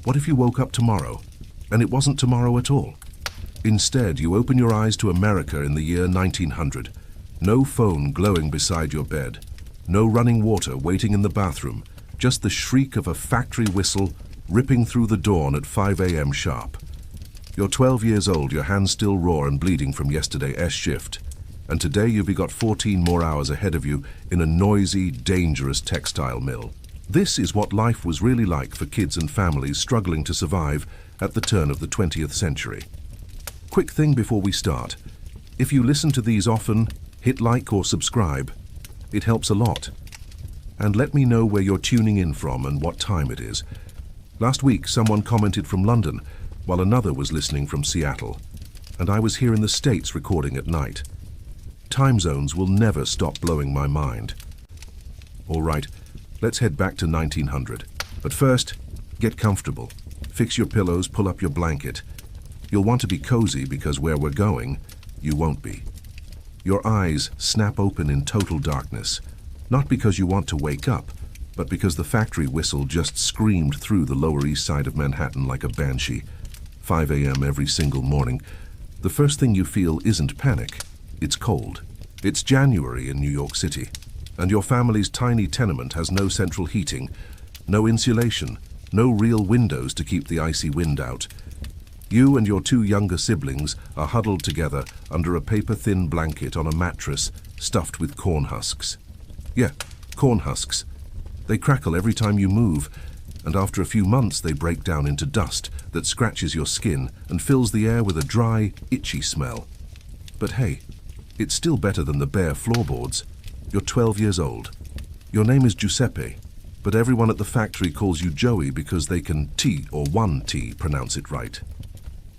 What if you woke up tomorrow, and it wasn't tomorrow at all? Instead, you open your eyes to America in the year 1900. No phone glowing beside your bed. No running water waiting in the bathroom. Just the shriek of a factory whistle ripping through the dawn at 5 a.m. sharp. You're 12 years old, your hands still raw and bleeding from yesterday's shift. And today you've got 14 more hours ahead of you in a noisy, dangerous textile mill. This is what life was really like for kids and families struggling to survive at the turn of the 20th century. Quick thing before we start. If you listen to these often, hit like or subscribe. It helps a lot. And let me know where you're tuning in from and what time it is. Last week, someone commented from London, while another was listening from Seattle. And I was here in the States recording at night. Time zones will never stop blowing my mind. All right, let's head back to 1900. But first, get comfortable. Fix your pillows, pull up your blanket. You'll want to be cozy because where we're going, you won't be. Your eyes snap open in total darkness, not because you want to wake up, but because the factory whistle just screamed through the Lower East Side of Manhattan like a banshee. 5 a.m. every single morning. The first thing you feel isn't panic, it's cold. It's January in New York City, and your family's tiny tenement has no central heating, no insulation, no real windows to keep the icy wind out. You and your two younger siblings are huddled together under a paper-thin blanket on a mattress stuffed with corn husks. Yeah, corn husks. They crackle every time you move, and after a few months they break down into dust that scratches your skin and fills the air with a dry, itchy smell. But hey, it's still better than the bare floorboards. You're 12 years old. Your name is Giuseppe, but everyone at the factory calls you Joey because they can T or 1T pronounce it right.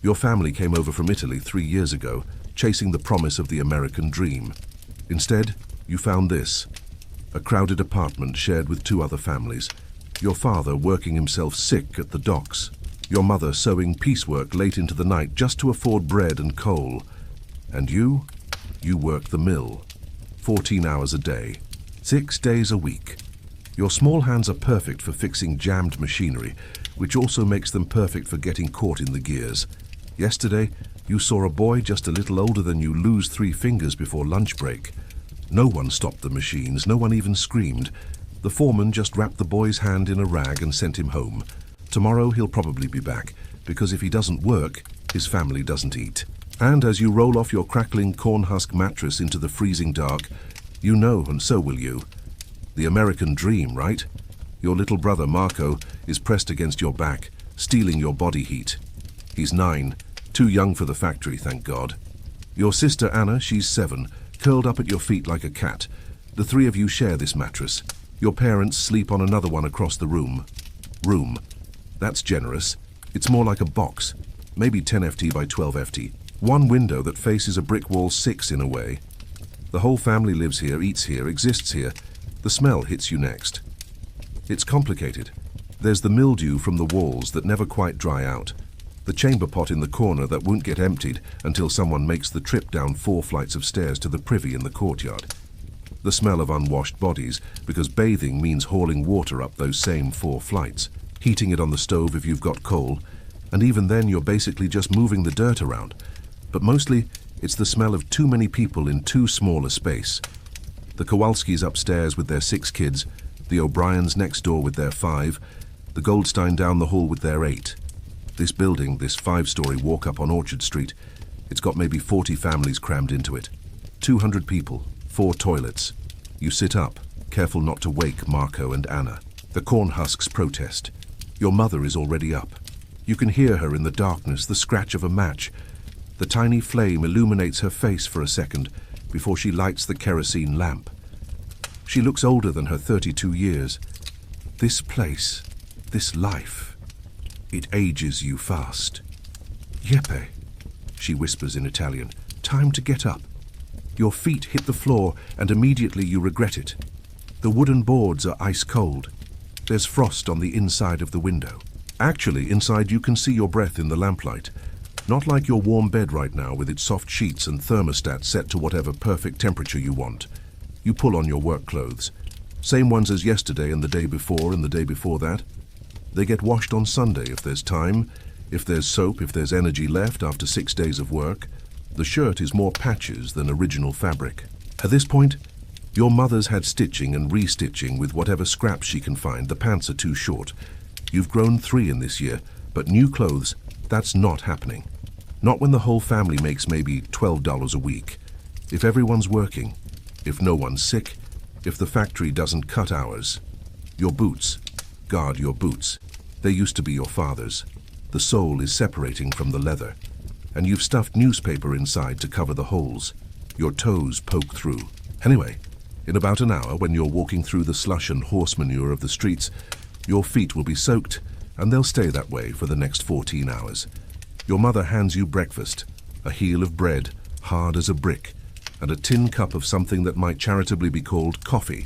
Your family came over from Italy 3 years ago, chasing the promise of the American dream. Instead, you found this. A crowded apartment shared with 2 other families. Your father working himself sick at the docks. Your mother sewing piecework late into the night just to afford bread and coal. And you work the mill. 14 hours a day, 6 days a week. Your small hands are perfect for fixing jammed machinery, which also makes them perfect for getting caught in the gears. Yesterday, you saw a boy just a little older than you lose 3 fingers before lunch break. No one stopped the machines, no one even screamed. The foreman just wrapped the boy's hand in a rag and sent him home. Tomorrow he'll probably be back, because if he doesn't work, his family doesn't eat. And as you roll off your crackling corn husk mattress into the freezing dark, you know, and so will you. The American dream, right? Your little brother Marco is pressed against your back, stealing your body heat. He's 9, too young for the factory, thank God. Your sister Anna, she's 7, curled up at your feet like a cat. The 3 of you share this mattress. Your parents sleep on another one across the room. Room. That's generous. It's more like a box, maybe 10 FT by 12 FT. 1 window that faces a brick wall 6 in a way. The whole family lives here, eats here, exists here. The smell hits you next. It's complicated. There's the mildew from the walls that never quite dry out. The chamber pot in the corner that won't get emptied until someone makes the trip down 4 flights of stairs to the privy in the courtyard. The smell of unwashed bodies, because bathing means hauling water up those same 4 flights, heating it on the stove if you've got coal, and even then you're basically just moving the dirt around. But mostly, it's the smell of too many people in too small a space. The Kowalskis upstairs with their 6 kids, the O'Briens next door with their 5, the Goldstein down the hall with their 8. This building, this 5-story walk-up on Orchard Street, it's got maybe 40 families crammed into it. 200 people, 4 toilets. You sit up, careful not to wake Marco and Anna. The corn husks protest. Your mother is already up. You can hear her in the darkness, the scratch of a match. The tiny flame illuminates her face for a second before she lights the kerosene lamp. She looks older than her 32 years. This place, this life, it ages you fast. Giuseppe, she whispers in Italian, time to get up. Your feet hit the floor and immediately you regret it. The wooden boards are ice cold. There's frost on the inside of the window. Actually, inside you can see your breath in the lamplight. Not like your warm bed right now with its soft sheets and thermostat set to whatever perfect temperature you want. You pull on your work clothes. Same ones as yesterday and the day before and the day before that. They get washed on Sunday if there's time, if there's soap, if there's energy left after 6 days of work. The shirt is more patches than original fabric. At this point, your mother's had stitching and restitching with whatever scraps she can find. The pants are too short. You've grown 3 in this year, but new clothes, that's not happening. Not when the whole family makes maybe $12 a week. If everyone's working, if no one's sick, if the factory doesn't cut hours. Your boots, guard your boots. They used to be your father's. The sole is separating from the leather, and you've stuffed newspaper inside to cover the holes. Your toes poke through. Anyway, in about an hour, when you're walking through the slush and horse manure of the streets, your feet will be soaked, and they'll stay that way for the next 14 hours. Your mother hands you breakfast, a heel of bread, hard as a brick, and a tin cup of something that might charitably be called coffee.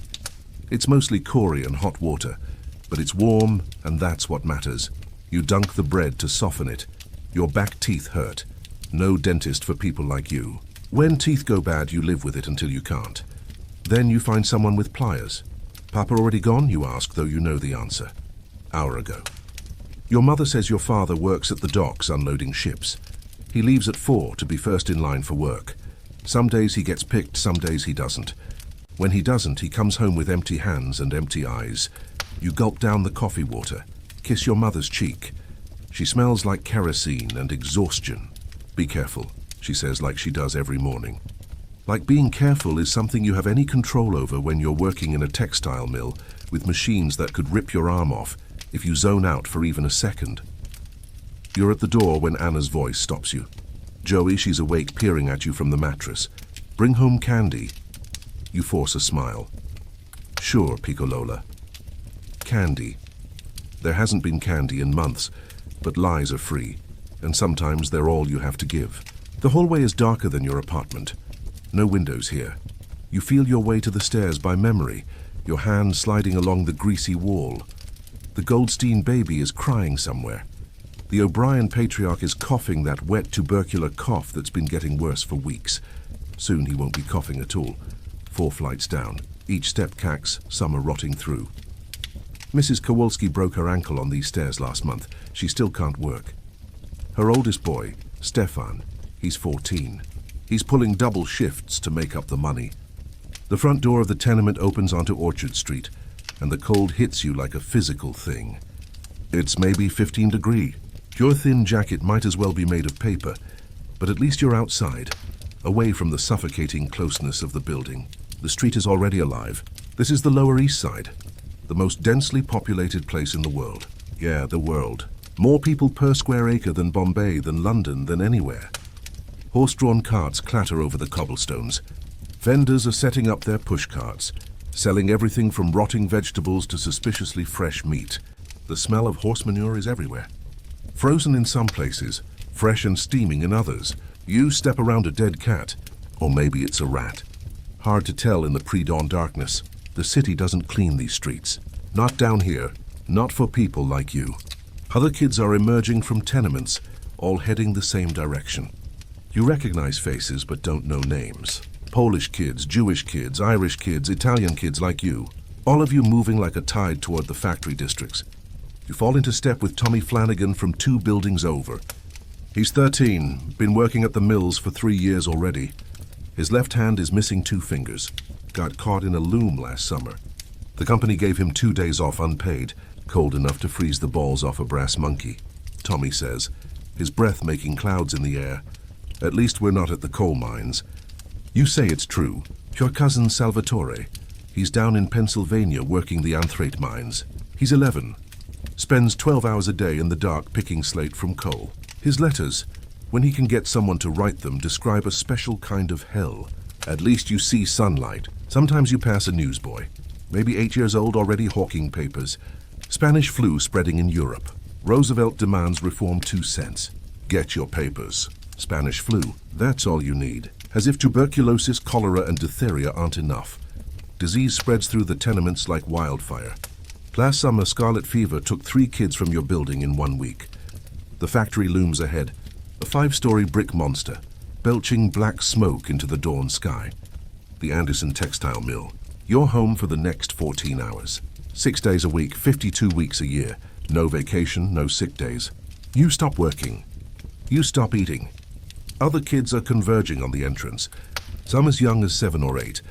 It's mostly Cory and hot water, but it's warm, and that's what matters. You dunk the bread to soften it. Your back teeth hurt. No dentist for people like you. When teeth go bad, you live with it until you can't. Then you find someone with pliers. Papa already gone, you ask, though you know the answer. Hour ago. Your mother says your father works at the docks unloading ships. He leaves at 4 to be first in line for work. Some days he gets picked, some days he doesn't. When he doesn't, he comes home with empty hands and empty eyes. You gulp down the coffee water, kiss your mother's cheek. She smells like kerosene and exhaustion. Be careful, she says, like she does every morning. Like being careful is something you have any control over when you're working in a textile mill with machines that could rip your arm off if you zone out for even a second. You're at the door when Anna's voice stops you. Joey, she's awake, peering at you from the mattress. Bring home candy. You force a smile. Sure, Piccolola. Candy. There hasn't been candy in months, but lies are free, and sometimes they're all you have to give. The hallway is darker than your apartment. No windows here. You feel your way to the stairs by memory, your hand sliding along the greasy wall. The Goldstein baby is crying somewhere. The O'Brien patriarch is coughing that wet tubercular cough that's been getting worse for weeks. Soon he won't be coughing at all. 4 flights down. Each step cacks, some are rotting through. Mrs. Kowalski broke her ankle on these stairs last month. She still can't work. Her oldest boy, Stefan, he's 14. He's pulling double shifts to make up the money. The front door of the tenement opens onto Orchard Street, and the cold hits you like a physical thing. It's maybe 15 degrees. Your thin jacket might as well be made of paper, but at least you're outside, away from the suffocating closeness of the building. The street is already alive. This is the Lower East Side, the most densely populated place in the world. Yeah, the world. More people per square acre than Bombay, than London, than anywhere. Horse-drawn carts clatter over the cobblestones. Vendors are setting up their push carts, selling everything from rotting vegetables to suspiciously fresh meat. The smell of horse manure is everywhere. Frozen in some places, fresh and steaming in others. You step around a dead cat, or maybe it's a rat. Hard to tell in the pre-dawn darkness. The city doesn't clean these streets. Not down here, not for people like you. Other kids are emerging from tenements, all heading the same direction. You recognize faces but don't know names. Polish kids, Jewish kids, Irish kids, Italian kids like you. All of you moving like a tide toward the factory districts. You fall into step with Tommy Flanagan from 2 buildings over. He's 13, been working at the mills for 3 years already. His left hand is missing 2 fingers. Got caught in a loom last summer. The company gave him 2 days off unpaid, cold enough to freeze the balls off a brass monkey. Tommy says, his breath making clouds in the air. At least we're not at the coal mines. You say it's true. Your cousin Salvatore. He's down in Pennsylvania working the anthrate mines. He's 11. Spends 12 hours a day in the dark picking slate from coal. His letters, when he can get someone to write them, describe a special kind of hell. At least you see sunlight. Sometimes you pass a newsboy. Maybe 8 years old, already hawking papers. Spanish flu spreading in Europe. Roosevelt demands reform 2 cents. Get your papers. Spanish flu, that's all you need. As if tuberculosis, cholera, and diphtheria aren't enough. Disease spreads through the tenements like wildfire. Last summer, scarlet fever took 3 kids from your building in 1 week. The factory looms ahead, a 5-story brick monster, belching black smoke into the dawn sky. The Anderson textile mill. You're home for the next 14 hours. 6 days a week, 52 weeks a year. No vacation, no sick days. You stop working. You stop eating. Other kids are converging on the entrance, some as young as 7 or 8,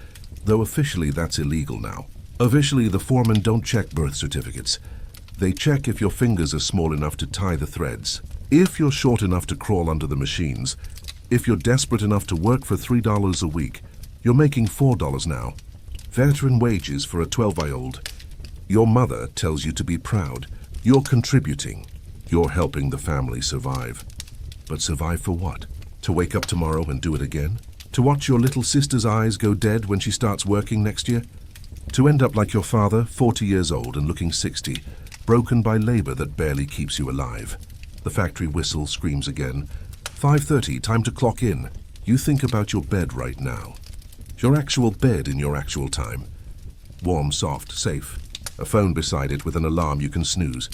though officially that's illegal now. Officially, the foremen don't check birth certificates. They check if your fingers are small enough to tie the threads, if you're short enough to crawl under the machines, if you're desperate enough to work for $3 a week. You're making $4 now. Veteran wages for a 12-year-old. Your mother tells you to be proud. You're contributing. You're helping the family survive. But survive for what? To wake up tomorrow and do it again? To watch your little sister's eyes go dead when she starts working next year? To end up like your father, 40 years old and looking 60, broken by labor that barely keeps you alive? The factory whistle screams again. 5:30, time to clock in. You think about your bed right now. Your actual bed in your actual time. Warm, soft, safe. A phone beside it with an alarm you can snooze.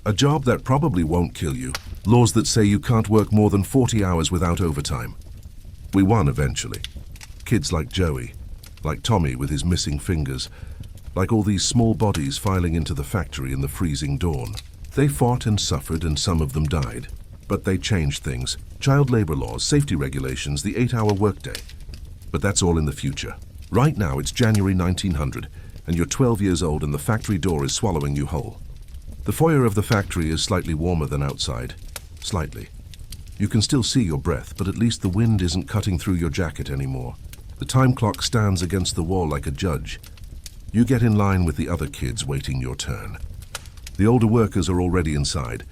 A job that probably won't kill you. Laws that say you can't work more than 40 hours without overtime. We won eventually. Kids like Joey, like Tommy with his missing fingers, like all these small bodies filing into the factory in the freezing dawn. They fought and suffered, and some of them died. But they changed things. Child labor laws, safety regulations, the 8-hour workday. But that's all in the future. Right now it's January 1900, and you're 12 years old and the factory door is swallowing you whole. The foyer of the factory is slightly warmer than outside. Slightly. You can still see your breath, but at least the wind isn't cutting through your jacket anymore. The time clock stands against the wall like a judge. You get in line with the other kids waiting your turn. The older workers are already inside.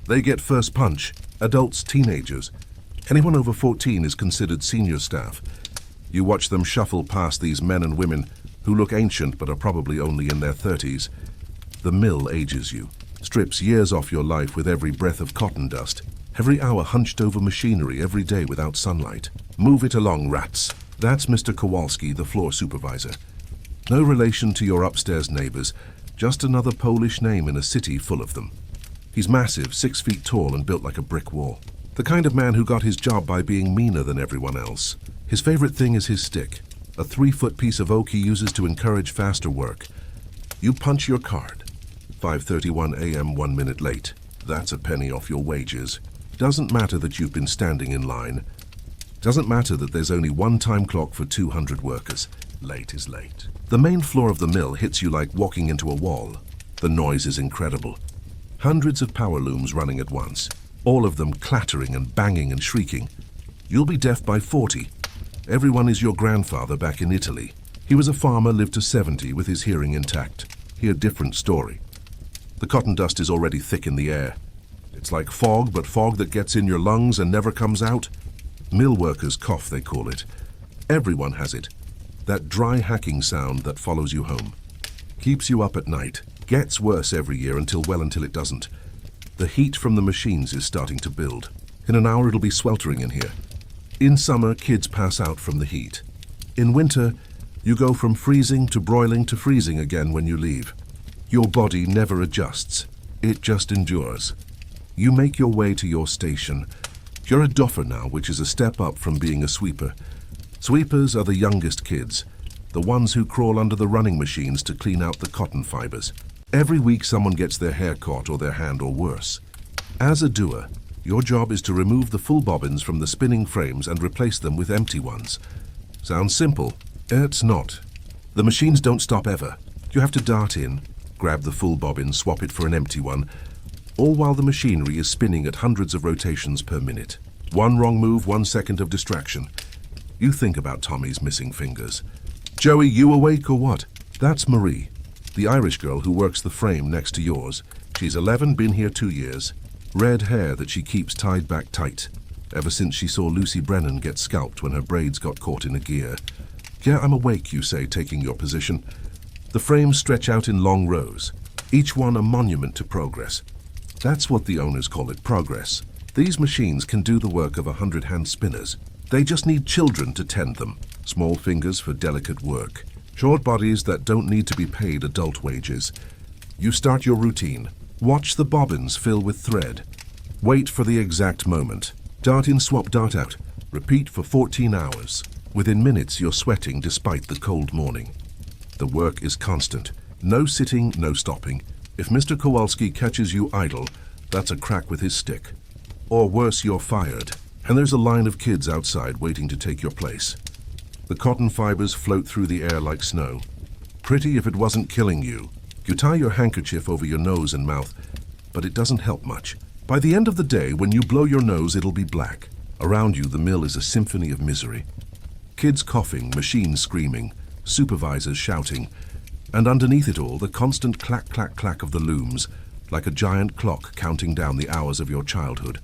They get first punch. Adults, teenagers. Anyone over 14 is considered senior staff. You watch them shuffle past these men and women who look ancient but are probably only in their 30s. The mill ages you, strips years off your life with every breath of cotton dust, every hour hunched over machinery, every day without sunlight. Move it along, rats. That's Mr. Kowalski, the floor supervisor. No relation to your upstairs neighbors, just another Polish name in a city full of them. He's massive, 6 feet tall and built like a brick wall. The kind of man who got his job by being meaner than everyone else. His favorite thing is his stick, a 3-foot piece of oak he uses to encourage faster work. You punch your card. 5:31 a.m., 1 minute late. That's a penny off your wages. Doesn't matter that you've been standing in line. Doesn't matter that there's only one time clock for 200 workers. Late is late. The main floor of the mill hits you like walking into a wall. The noise is incredible. Hundreds of power looms running at once, all of them clattering and banging and shrieking. You'll be deaf by 40. Everyone is your grandfather back in Italy. He was a farmer, lived to 70 with his hearing intact. He a different story. The cotton dust is already thick in the air. It's like fog, but fog that gets in your lungs and never comes out. Mill workers' cough, they call it. Everyone has it. That dry hacking sound that follows you home. Keeps you up at night. Gets worse every year until it doesn't. The heat from the machines is starting to build. In an hour it'll be sweltering in here. In summer, kids pass out from the heat. In winter, you go from freezing to broiling to freezing again when you leave. Your body never adjusts. It just endures. You make your way to your station. You're a duffer now, which is a step up from being a sweeper. Sweepers are the youngest kids, the ones who crawl under the running machines to clean out the cotton fibers. Every week someone gets their hair caught or their hand or worse. As a doer, your job is to remove the full bobbins from the spinning frames and replace them with empty ones. Sounds simple. It's not. The machines don't stop ever. You have to dart in, grab the full bobbin, swap it for an empty one, all while the machinery is spinning at hundreds of rotations per minute. One wrong move, 1 second of distraction. You think about Tommy's missing fingers. Joey, you awake or what? That's Marie, the Irish girl who works the frame next to yours. She's 11, been here 2 years. Red hair that she keeps tied back tight, ever since she saw Lucy Brennan get scalped when her braids got caught in a gear. Yeah, I'm awake, you say, taking your position. The frames stretch out in long rows, each one a monument to progress. That's what the owners call it, progress. These machines can do the work of 100 hand spinners. They just need children to tend them. Small fingers for delicate work. Short bodies that don't need to be paid adult wages. You start your routine. Watch the bobbins fill with thread. Wait for the exact moment. Dart in, swap, dart out. Repeat for 14 hours. Within minutes, you're sweating despite the cold morning. The work is constant. No sitting, no stopping. If Mr. Kowalski catches you idle, that's a crack with his stick. Or worse, you're fired. And there's a line of kids outside waiting to take your place. The cotton fibers float through the air like snow. Pretty if it wasn't killing you. You tie your handkerchief over your nose and mouth, but it doesn't help much. By the end of the day, when you blow your nose, it'll be black. Around you, the mill is a symphony of misery. Kids coughing, machines screaming, supervisors shouting, and underneath it all, the constant clack, clack, clack of the looms, like a giant clock counting down the hours of your childhood.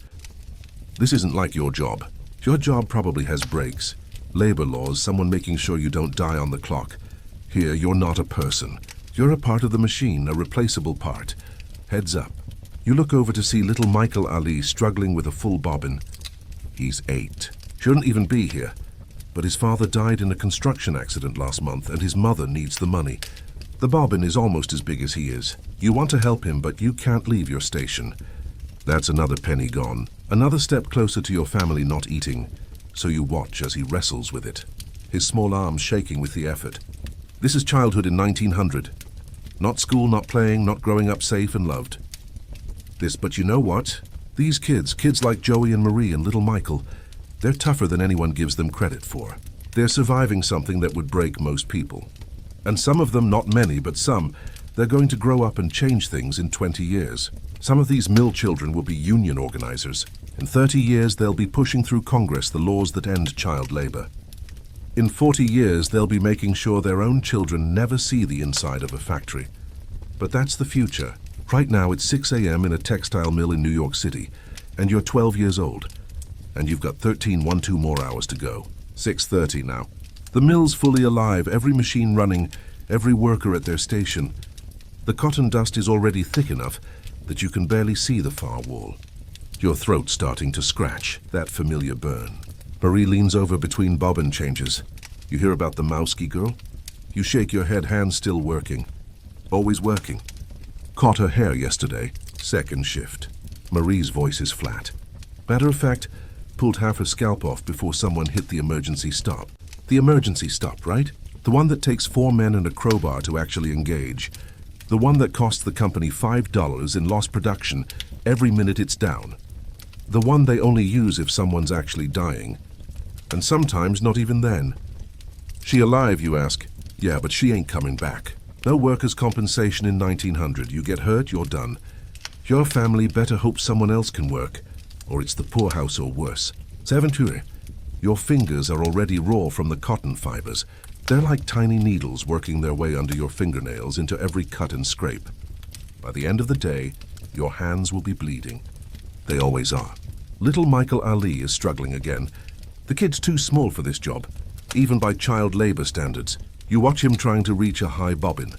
This isn't like your job. Your job probably has breaks, labor laws, someone making sure you don't die on the clock. Here, you're not a person. You're a part of the machine, a replaceable part. Heads up. You look over to see little Michael Ali struggling with a full bobbin. He's 8. Shouldn't even be here. But his father died in a construction accident last month, and his mother needs the money. The bobbin is almost as big as he is. You want to help him, but you can't leave your station. That's another penny gone. Another step closer to your family not eating. So you watch as he wrestles with it, his small arms shaking with the effort. This is childhood in 1900. Not school, not playing, not growing up safe and loved. But you know what? These kids like Joey and Marie and little Michael, they're tougher than anyone gives them credit for. They're surviving something that would break most people. And some of them, not many, but some, they're going to grow up and change things in 20 years. Some of these mill children will be union organizers. In 30 years, they'll be pushing through Congress the laws that end child labor. In 40 years, they'll be making sure their own children never see the inside of a factory. But that's the future. Right now, it's 6 a.m. in a textile mill in New York City, and you're 12 years old. And you've got 13 more hours to go. 6:30 now. The mill's fully alive, every machine running, every worker at their station. The cotton dust is already thick enough that you can barely see the far wall. Your throat's starting to scratch, that familiar burn. Marie leans over between bobbin changes. You hear about the Mowski girl? You shake your head, hands still working. Always working. Caught her hair yesterday, second shift. Marie's voice is flat. Matter of fact, pulled half her scalp off before someone hit the emergency stop. The emergency stop, right? The one that takes 4 men and a crowbar to actually engage. The one that costs the company $5 in lost production every minute it's down. The one they only use if someone's actually dying. And sometimes not even then. She alive, you ask? Yeah, but she ain't coming back. No workers' compensation in 1900. You get hurt, you're done. Your family better hope someone else can work, or it's the poorhouse or worse. S'aventure. Your fingers are already raw from the cotton fibers. They're like tiny needles working their way under your fingernails into every cut and scrape. By the end of the day, your hands will be bleeding. They always are. Little Michael Ali is struggling again. The kid's too small for this job, even by child labor standards. You watch him trying to reach a high bobbin,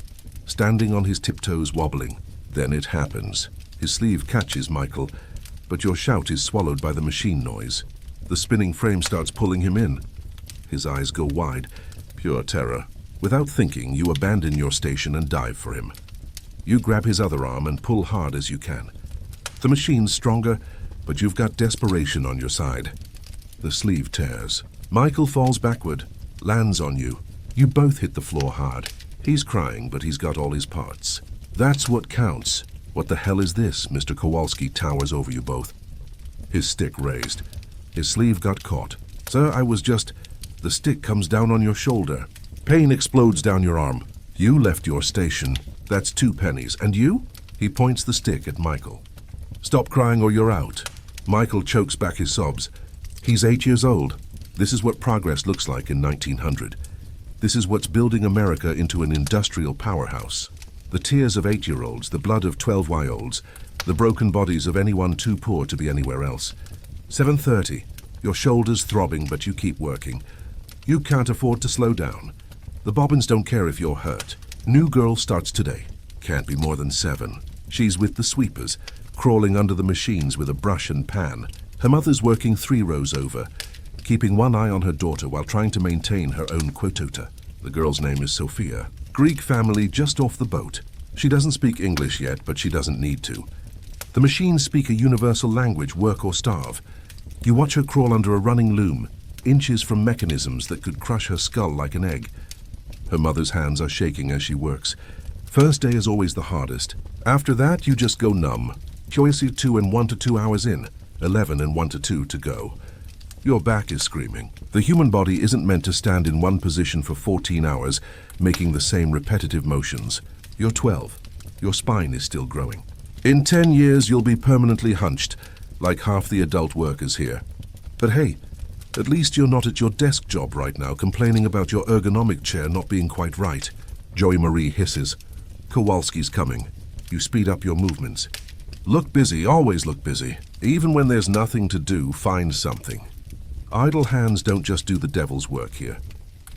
standing on his tiptoes wobbling. Then it happens. His sleeve catches Michael, but your shout is swallowed by the machine noise. The spinning frame starts pulling him in. His eyes go wide. Pure terror. Without thinking, you abandon your station and dive for him. You grab his other arm and pull hard as you can. The machine's stronger, but you've got desperation on your side. The sleeve tears. Michael falls backward, lands on you. You both hit the floor hard. He's crying, but he's got all his parts. That's what counts. What the hell is this? Mr. Kowalski towers over you both. His stick raised. His sleeve got caught. Sir, I was just... The stick comes down on your shoulder. Pain explodes down your arm. You left your station. That's 2 pennies. And you? He points the stick at Michael. Stop crying or you're out. Michael chokes back his sobs. He's 8 years old. This is what progress looks like in 1900. This is what's building America into an industrial powerhouse. The tears of 8-year-olds, the blood of 12-year-olds, the broken bodies of anyone too poor to be anywhere else. 7:30. Your shoulders throbbing, but you keep working. You can't afford to slow down. The bobbins don't care if you're hurt. New girl starts today. Can't be more than 7. She's with the sweepers, crawling under the machines with a brush and pan. Her mother's working 3 rows over, keeping one eye on her daughter while trying to maintain her own quotota. The girl's name is Sophia. Greek family just off the boat. She doesn't speak English yet, but she doesn't need to. The machines speak a universal language, work or starve. You watch her crawl under a running loom, inches from mechanisms that could crush her skull like an egg. Her mother's hands are shaking as she works. First day is always the hardest. After that, you just go numb. Choice 2 and 1 to 2 hours in, 11 and 1 to 2 to go. Your back is screaming. The human body isn't meant to stand in one position for 14 hours, making the same repetitive motions. You're 12. Your spine is still growing. In 10 years, you'll be permanently hunched, like half the adult workers here. But hey, at least you're not at your desk job right now complaining about your ergonomic chair not being quite right. Joey Marie hisses. Kowalski's coming. You speed up your movements. Look busy, always look busy. Even when there's nothing to do, find something. Idle hands don't just do the devil's work here.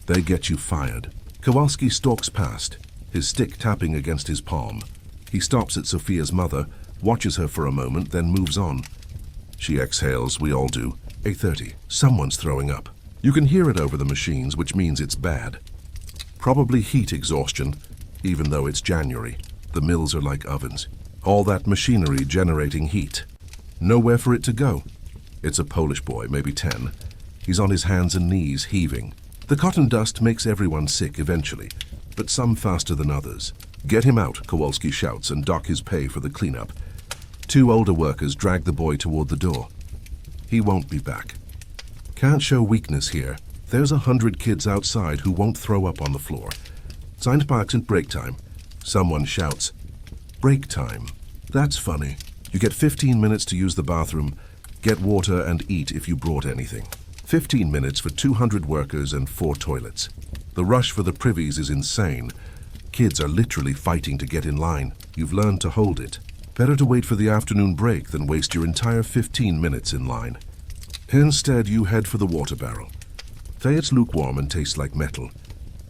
They get you fired. Kowalski stalks past, his stick tapping against his palm. He stops at Sophia's mother, watches her for a moment, then moves on. She exhales, we all do. 8:30. Someone's throwing up. You can hear it over the machines, which means it's bad. Probably heat exhaustion, even though it's January. The mills are like ovens. All that machinery generating heat. Nowhere for it to go. It's a Polish boy, maybe 10. He's on his hands and knees, heaving. The cotton dust makes everyone sick eventually, but some faster than others. Get him out, Kowalski shouts, and dock his pay for the cleanup. 2 older workers drag the boy toward the door. He won't be back. Can't show weakness here. There's 100 kids outside who won't throw up on the floor. Seinparks and break time. Someone shouts, break time. That's funny. You get 15 minutes to use the bathroom, get water and eat if you brought anything. 15 minutes for 200 workers and 4 toilets. The rush for the privies is insane. Kids are literally fighting to get in line. You've learned to hold it. Better to wait for the afternoon break than waste your entire 15 minutes in line. Instead, you head for the water barrel. Say it's lukewarm and tastes like metal,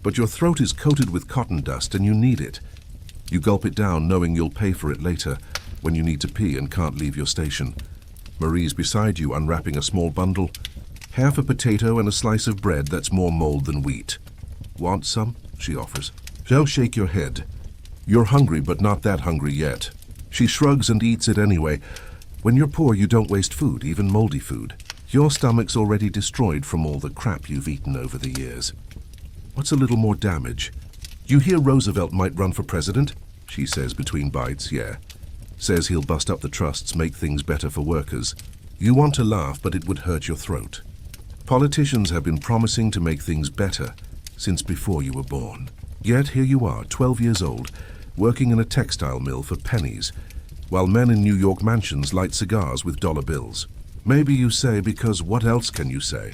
but your throat is coated with cotton dust and you need it. You gulp it down knowing you'll pay for it later when you need to pee and can't leave your station. Marie's beside you unwrapping a small bundle. Half a potato and a slice of bread that's more mold than wheat. Want some? She offers. She'll shake your head. You're hungry, but not that hungry yet. She shrugs and eats it anyway. When you're poor, you don't waste food, even moldy food. Your stomach's already destroyed from all the crap you've eaten over the years. What's a little more damage? You hear Roosevelt might run for president? She says between bites, yeah. Says he'll bust up the trusts, make things better for workers. You want to laugh, but it would hurt your throat. Politicians have been promising to make things better since before you were born. Yet here you are, 12 years old, working in a textile mill for pennies, while men in New York mansions light cigars with dollar bills. Maybe you say, because what else can you say?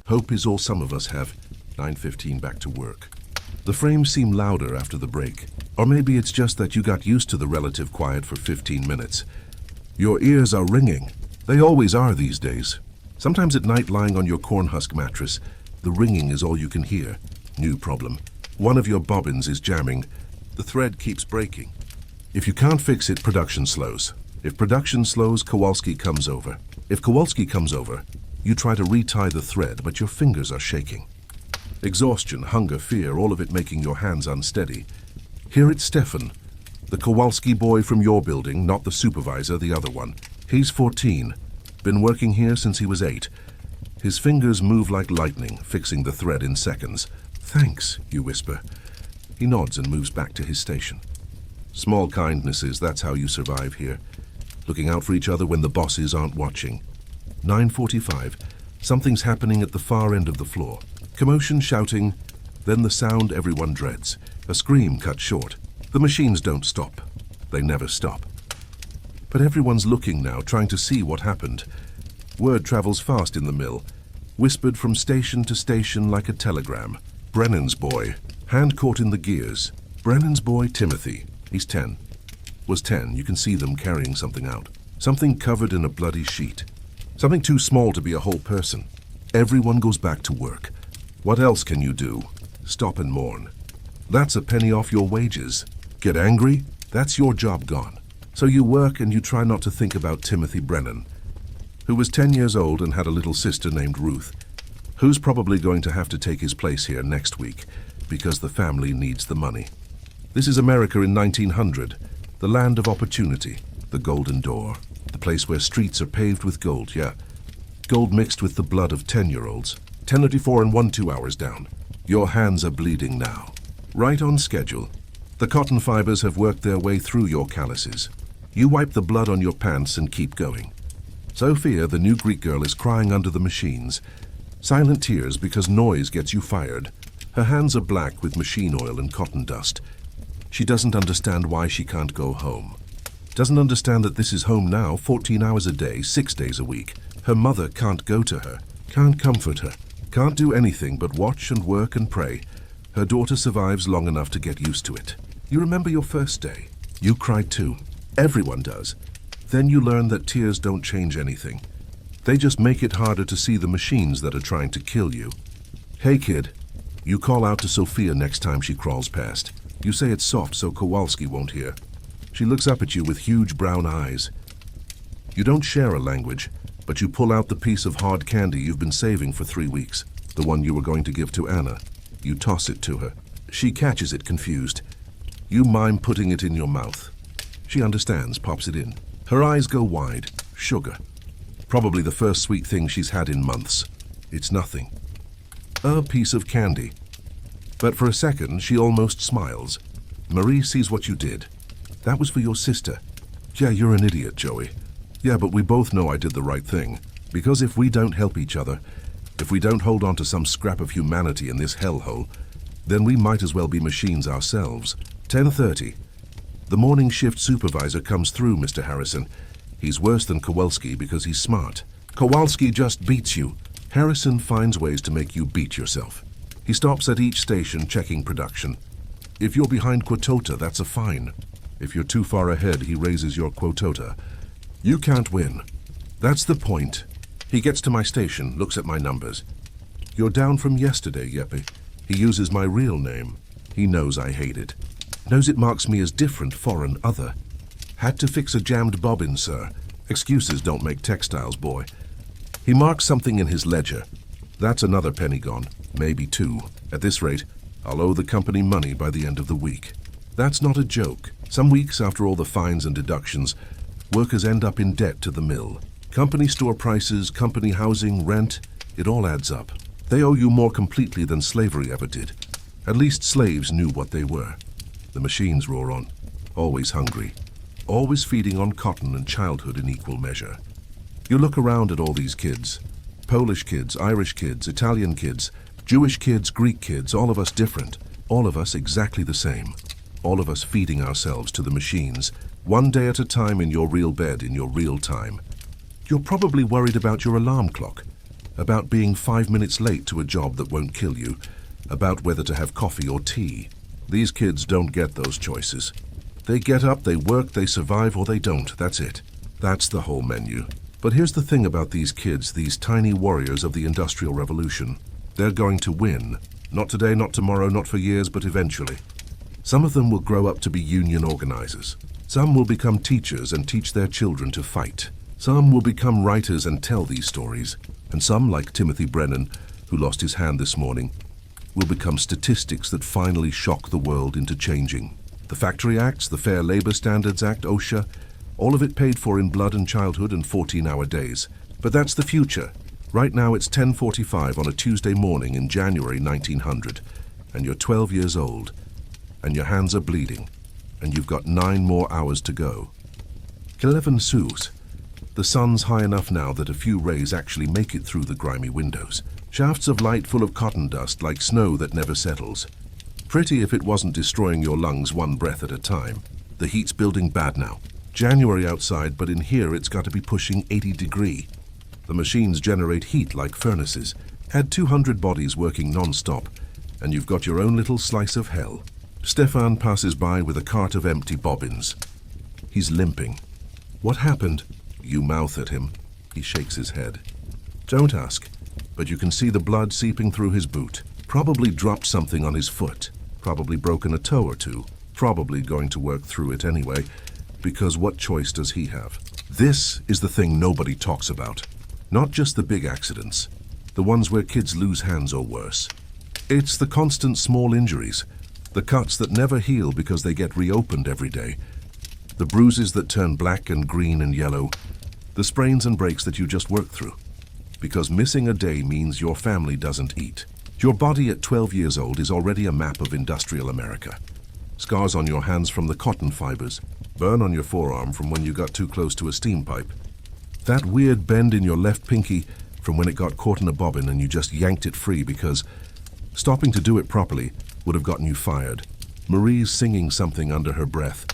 Hope is all some of us have. 9:15 back to work. The frames seem louder after the break. Or maybe it's just that you got used to the relative quiet for 15 minutes. Your ears are ringing. They always are these days. Sometimes at night lying on your corn husk mattress, the ringing is all you can hear. New problem. One of your bobbins is jamming. The thread keeps breaking. If you can't fix it, production slows. If production slows, Kowalski comes over. If Kowalski comes over, you try to retie the thread, but your fingers are shaking. Exhaustion, hunger, fear, all of it making your hands unsteady. Here it's Stefan, the Kowalski boy from your building, not the supervisor, the other one. He's 14, been working here since he was 8. His fingers move like lightning, fixing the thread in seconds. Thanks, you whisper. He nods and moves back to his station. Small kindnesses, that's how you survive here. Looking out for each other when the bosses aren't watching. 9:45. Something's happening at the far end of the floor. Commotion, shouting, then the sound everyone dreads. A scream cut short. The machines don't stop. They never stop. But everyone's looking now, trying to see what happened. Word travels fast in the mill, whispered from station to station like a telegram. Brennan's boy, hand caught in the gears. Brennan's boy, Timothy. He's 10. Was 10, you can see them carrying something out. Something covered in a bloody sheet. Something too small to be a whole person. Everyone goes back to work. What else can you do? Stop and mourn. That's a penny off your wages. Get angry? That's your job gone. So you work and you try not to think about Timothy Brennan, who was 10 years old and had a little sister named Ruth, who's probably going to have to take his place here next week because the family needs the money. This is America in 1900, the land of opportunity, the Golden Door, the place where streets are paved with gold, yeah. Gold mixed with the blood of 10-year-olds. 10:34 and 1 2 hours down. Your hands are bleeding now. Right on schedule. The cotton fibers have worked their way through your calluses. You wipe the blood on your pants and keep going. Sophia, the new Greek girl, is crying under the machines. Silent tears because noise gets you fired. Her hands are black with machine oil and cotton dust. She doesn't understand why she can't go home. Doesn't understand that this is home now, 14 hours a day, 6 days a week. Her mother can't go to her, can't comfort her, can't do anything but watch and work and pray. Her daughter survives long enough to get used to it. You remember your first day? You cried too. Everyone does. Then you learn that tears don't change anything. They just make it harder to see the machines that are trying to kill you. Hey kid, you call out to Sophia next time she crawls past. You say it's soft so Kowalski won't hear. She looks up at you with huge brown eyes. You don't share a language, but you pull out the piece of hard candy you've been saving for 3 weeks, the one you were going to give to Anna. You toss it to her. She catches it confused. You mime putting it in your mouth. She understands, pops it in. Her eyes go wide. Sugar. Probably the first sweet thing she's had in months. It's nothing. A piece of candy. But for a second, she almost smiles. Marie sees what you did. That was for your sister. Yeah, you're an idiot, Joey. Yeah, but we both know I did the right thing. Because if we don't help each other, if we don't hold on to some scrap of humanity in this hellhole, then we might as well be machines ourselves. 10:30. The morning shift supervisor comes through, Mr. Harrison. He's worse than Kowalski because he's smart. Kowalski just beats you. Harrison finds ways to make you beat yourself. He stops at each station checking production. If you're behind quotota, that's a fine. If you're too far ahead, he raises your quotota. You can't win. That's the point. He gets to my station, looks at my numbers. You're down from yesterday, Giuseppe. He uses my real name. He knows I hate it. Knows it marks me as different, foreign, other. Had to fix a jammed bobbin, sir. Excuses don't make textiles, boy. He marks something in his ledger. That's another penny gone, maybe 2. At this rate, I'll owe the company money by the end of the week. That's not a joke. Some weeks after all the fines and deductions, workers end up in debt to the mill. Company store prices, company housing, rent, it all adds up. They owe you more completely than slavery ever did. At least slaves knew what they were. The machines roar on, always hungry, always feeding on cotton and childhood in equal measure. You look around at all these kids. Polish kids, Irish kids, Italian kids, Jewish kids, Greek kids, all of us different. All of us exactly the same. All of us feeding ourselves to the machines, one day at a time in your real bed, in your real time. You're probably worried about your alarm clock, about being 5 minutes late to a job that won't kill you, about whether to have coffee or tea. These kids don't get those choices. They get up, they work, they survive, or they don't. That's it. That's the whole menu. But here's the thing about these kids, these tiny warriors of the Industrial Revolution. They're going to win. Not today, not tomorrow, not for years, but eventually. Some of them will grow up to be union organizers. Some will become teachers and teach their children to fight. Some will become writers and tell these stories. And some, like Timothy Brennan, who lost his hand this morning, will become statistics that finally shock the world into changing. The Factory Acts, the Fair Labor Standards Act, OSHA, all of it paid for in blood and childhood and 14-hour days. But that's the future. Right now it's 10:45 on a Tuesday morning in January 1900, and you're 12 years old, and your hands are bleeding, and you've got 9 more hours to go. 11 sous. The sun's high enough now that a few rays actually make it through the grimy windows. Shafts of light full of cotton dust like snow that never settles. Pretty if it wasn't destroying your lungs one breath at a time. The heat's building bad now. January outside, but in here it's got to be pushing 80 degrees. The machines generate heat like furnaces. Add 200 bodies working non-stop, and you've got your own little slice of hell. Stefan passes by with a cart of empty bobbins. He's limping. What happened? You mouth at him. He shakes his head. Don't ask, but you can see the blood seeping through his boot. Probably dropped something on his foot. Probably broken a toe or two. Probably going to work through it anyway, because what choice does he have? This is the thing nobody talks about. Not just the big accidents, the ones where kids lose hands or worse. It's the constant small injuries, the cuts that never heal because they get reopened every day, the bruises that turn black and green and yellow, the sprains and breaks that you just work through. Because missing a day means your family doesn't eat. Your body at 12 years old is already a map of industrial America. scars on your hands from the cotton fibers, burn on your forearm from when you got too close to a steam pipe, that weird bend in your left pinky from when it got caught in a bobbin and you just yanked it free because stopping to do it properly would have gotten you fired. Marie's singing something under her breath.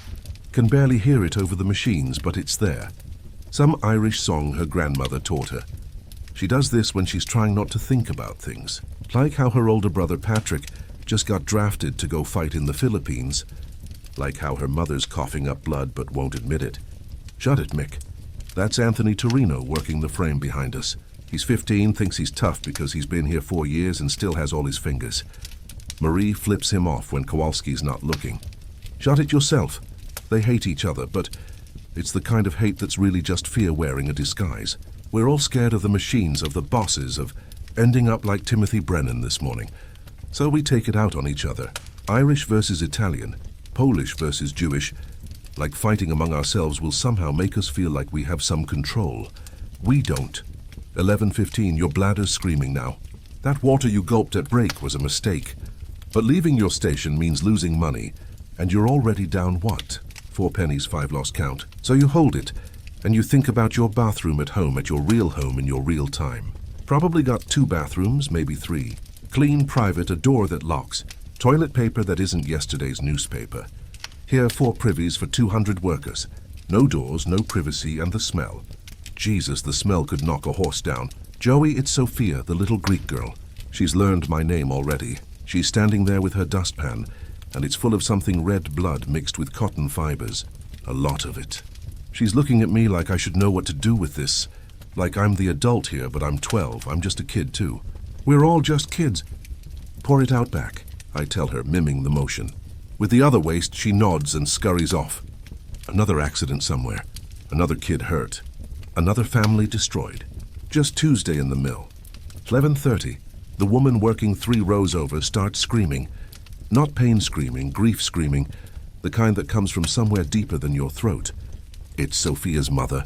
Can barely hear it over the machines, but it's there. Some Irish song her grandmother taught her. She does this when she's trying not to think about things. Like how her older brother Patrick just got drafted to go fight in the Philippines. Like how her mother's coughing up blood but won't admit it. Shut it, Mick. That's Anthony Torino working the frame behind us. He's 15, thinks he's tough because he's been here 4 years and still has all his fingers. Marie flips him off when Kowalski's not looking. Shut it yourself. They hate each other, but it's the kind of hate that's really just fear wearing a disguise. We're all scared of the machines, of the bosses, of ending up like Timothy Brennan this morning. So we take it out on each other. Irish versus Italian, Polish versus Jewish. Like fighting among ourselves will somehow make us feel like we have some control. We don't. 11:15, your bladder's screaming now. That water you gulped at break was a mistake. But leaving your station means losing money, and you're already down what? 4 pennies, 5 lost count. So you hold it, and you think about your bathroom at home, at your real home in your real time. Probably got 2 bathrooms, maybe 3. Clean, private, a door that locks. Toilet paper that isn't yesterday's newspaper. Here 4 privies for 200 workers. No doors, no privacy, and the smell. Jesus, the smell could knock a horse down. Joey, it's Sophia, the little Greek girl. She's learned my name already. She's standing there with her dustpan, and it's full of something red blood mixed with cotton fibers. A lot of it. She's looking at me like I should know what to do with this. Like I'm the adult here, but I'm 12. I'm just a kid, too. We're all just kids. Pour it out back, I tell her, miming the motion. With the other waste, she nods and scurries off. Another accident somewhere. Another kid hurt. Another family destroyed. Just Tuesday in the mill. 11:30. The woman working 3 rows over starts screaming. Not pain screaming, grief screaming. The kind that comes from somewhere deeper than your throat. It's Sophia's mother.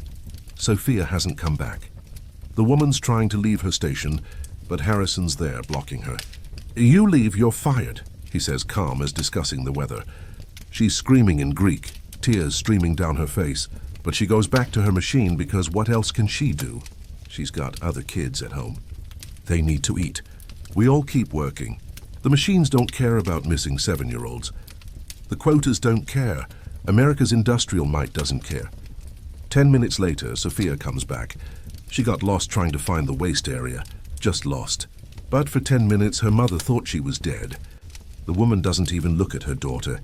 Sophia hasn't come back. The woman's trying to leave her station, but Harrison's there blocking her. You leave, you're fired, he says, calm as discussing the weather. She's screaming in Greek, tears streaming down her face, but she goes back to her machine because what else can she do? She's got other kids at home. They need to eat. We all keep working. The machines don't care about missing 7-year-olds. The quotas don't care. America's industrial might doesn't care. 10 minutes later, Sophia comes back. She got lost trying to find the waste area. Just lost. But for 10 minutes, her mother thought she was dead. The woman doesn't even look at her daughter.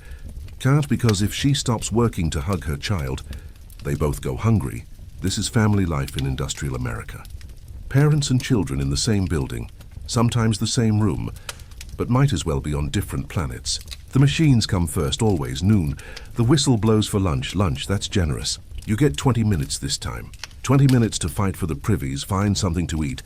Can't, because if she stops working to hug her child, they both go hungry. This is family life in industrial America. Parents and children in the same building, sometimes the same room, but might as well be on different planets. The machines come first, always, noon. The whistle blows for lunch. Lunch, that's generous. You get 20 minutes this time. 20 minutes to fight for the privies, find something to eat.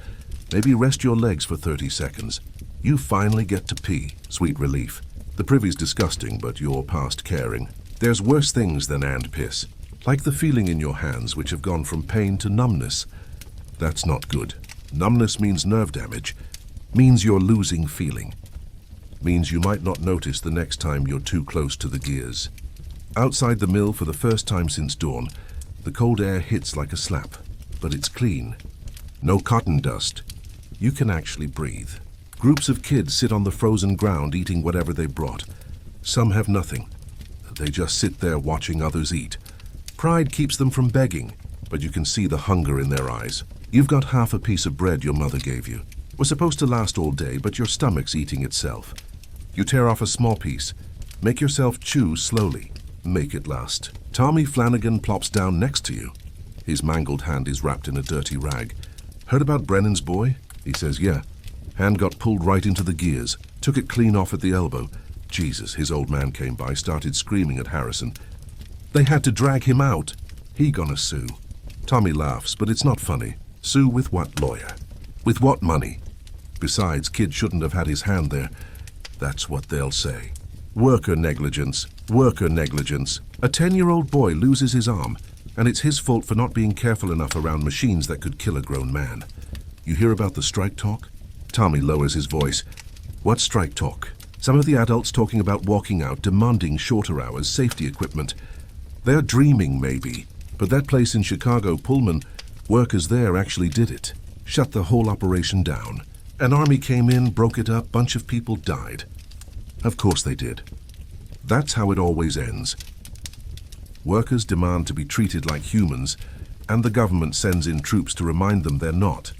Maybe rest your legs for 30 seconds. You finally get to pee. Sweet relief. The privy's disgusting, but you're past caring. There's worse things than and piss. Like the feeling in your hands, which have gone from pain to numbness. That's not good. Numbness means nerve damage. Means you're losing feeling. Means you might not notice the next time you're too close to the gears. Outside the mill for the first time since dawn, the cold air hits like a slap, but it's clean. No cotton dust. You can actually breathe. Groups of kids sit on the frozen ground eating whatever they brought. Some have nothing. They just sit there watching others eat. Pride keeps them from begging, but you can see the hunger in their eyes. You've got half a piece of bread your mother gave you. Was supposed to last all day, but your stomach's eating itself. You tear off a small piece. Make yourself chew slowly. Make it last. Tommy Flanagan plops down next to you. His mangled hand is wrapped in a dirty rag. Heard about Brennan's boy? He says, yeah. Hand got pulled right into the gears. Took it clean off at the elbow. Jesus, his old man came by, started screaming at Harrison. They had to drag him out. He gonna sue. Tommy laughs, but it's not funny. Sue with what lawyer? With what money? Besides, kid shouldn't have had his hand there. That's what they'll say. Worker negligence. Worker negligence. A 10-year-old boy loses his arm, and it's his fault for not being careful enough around machines that could kill a grown man. You hear about the strike talk? Tommy lowers his voice. What strike talk? Some of the adults talking about walking out, demanding shorter hours, safety equipment. They're dreaming, maybe, but that place in Chicago, Pullman, workers there actually did it. Shut the whole operation down. An army came in, broke it up, bunch of people died. Of course they did. That's how it always ends. Workers demand to be treated like humans, and the government sends in troops to remind them they're not.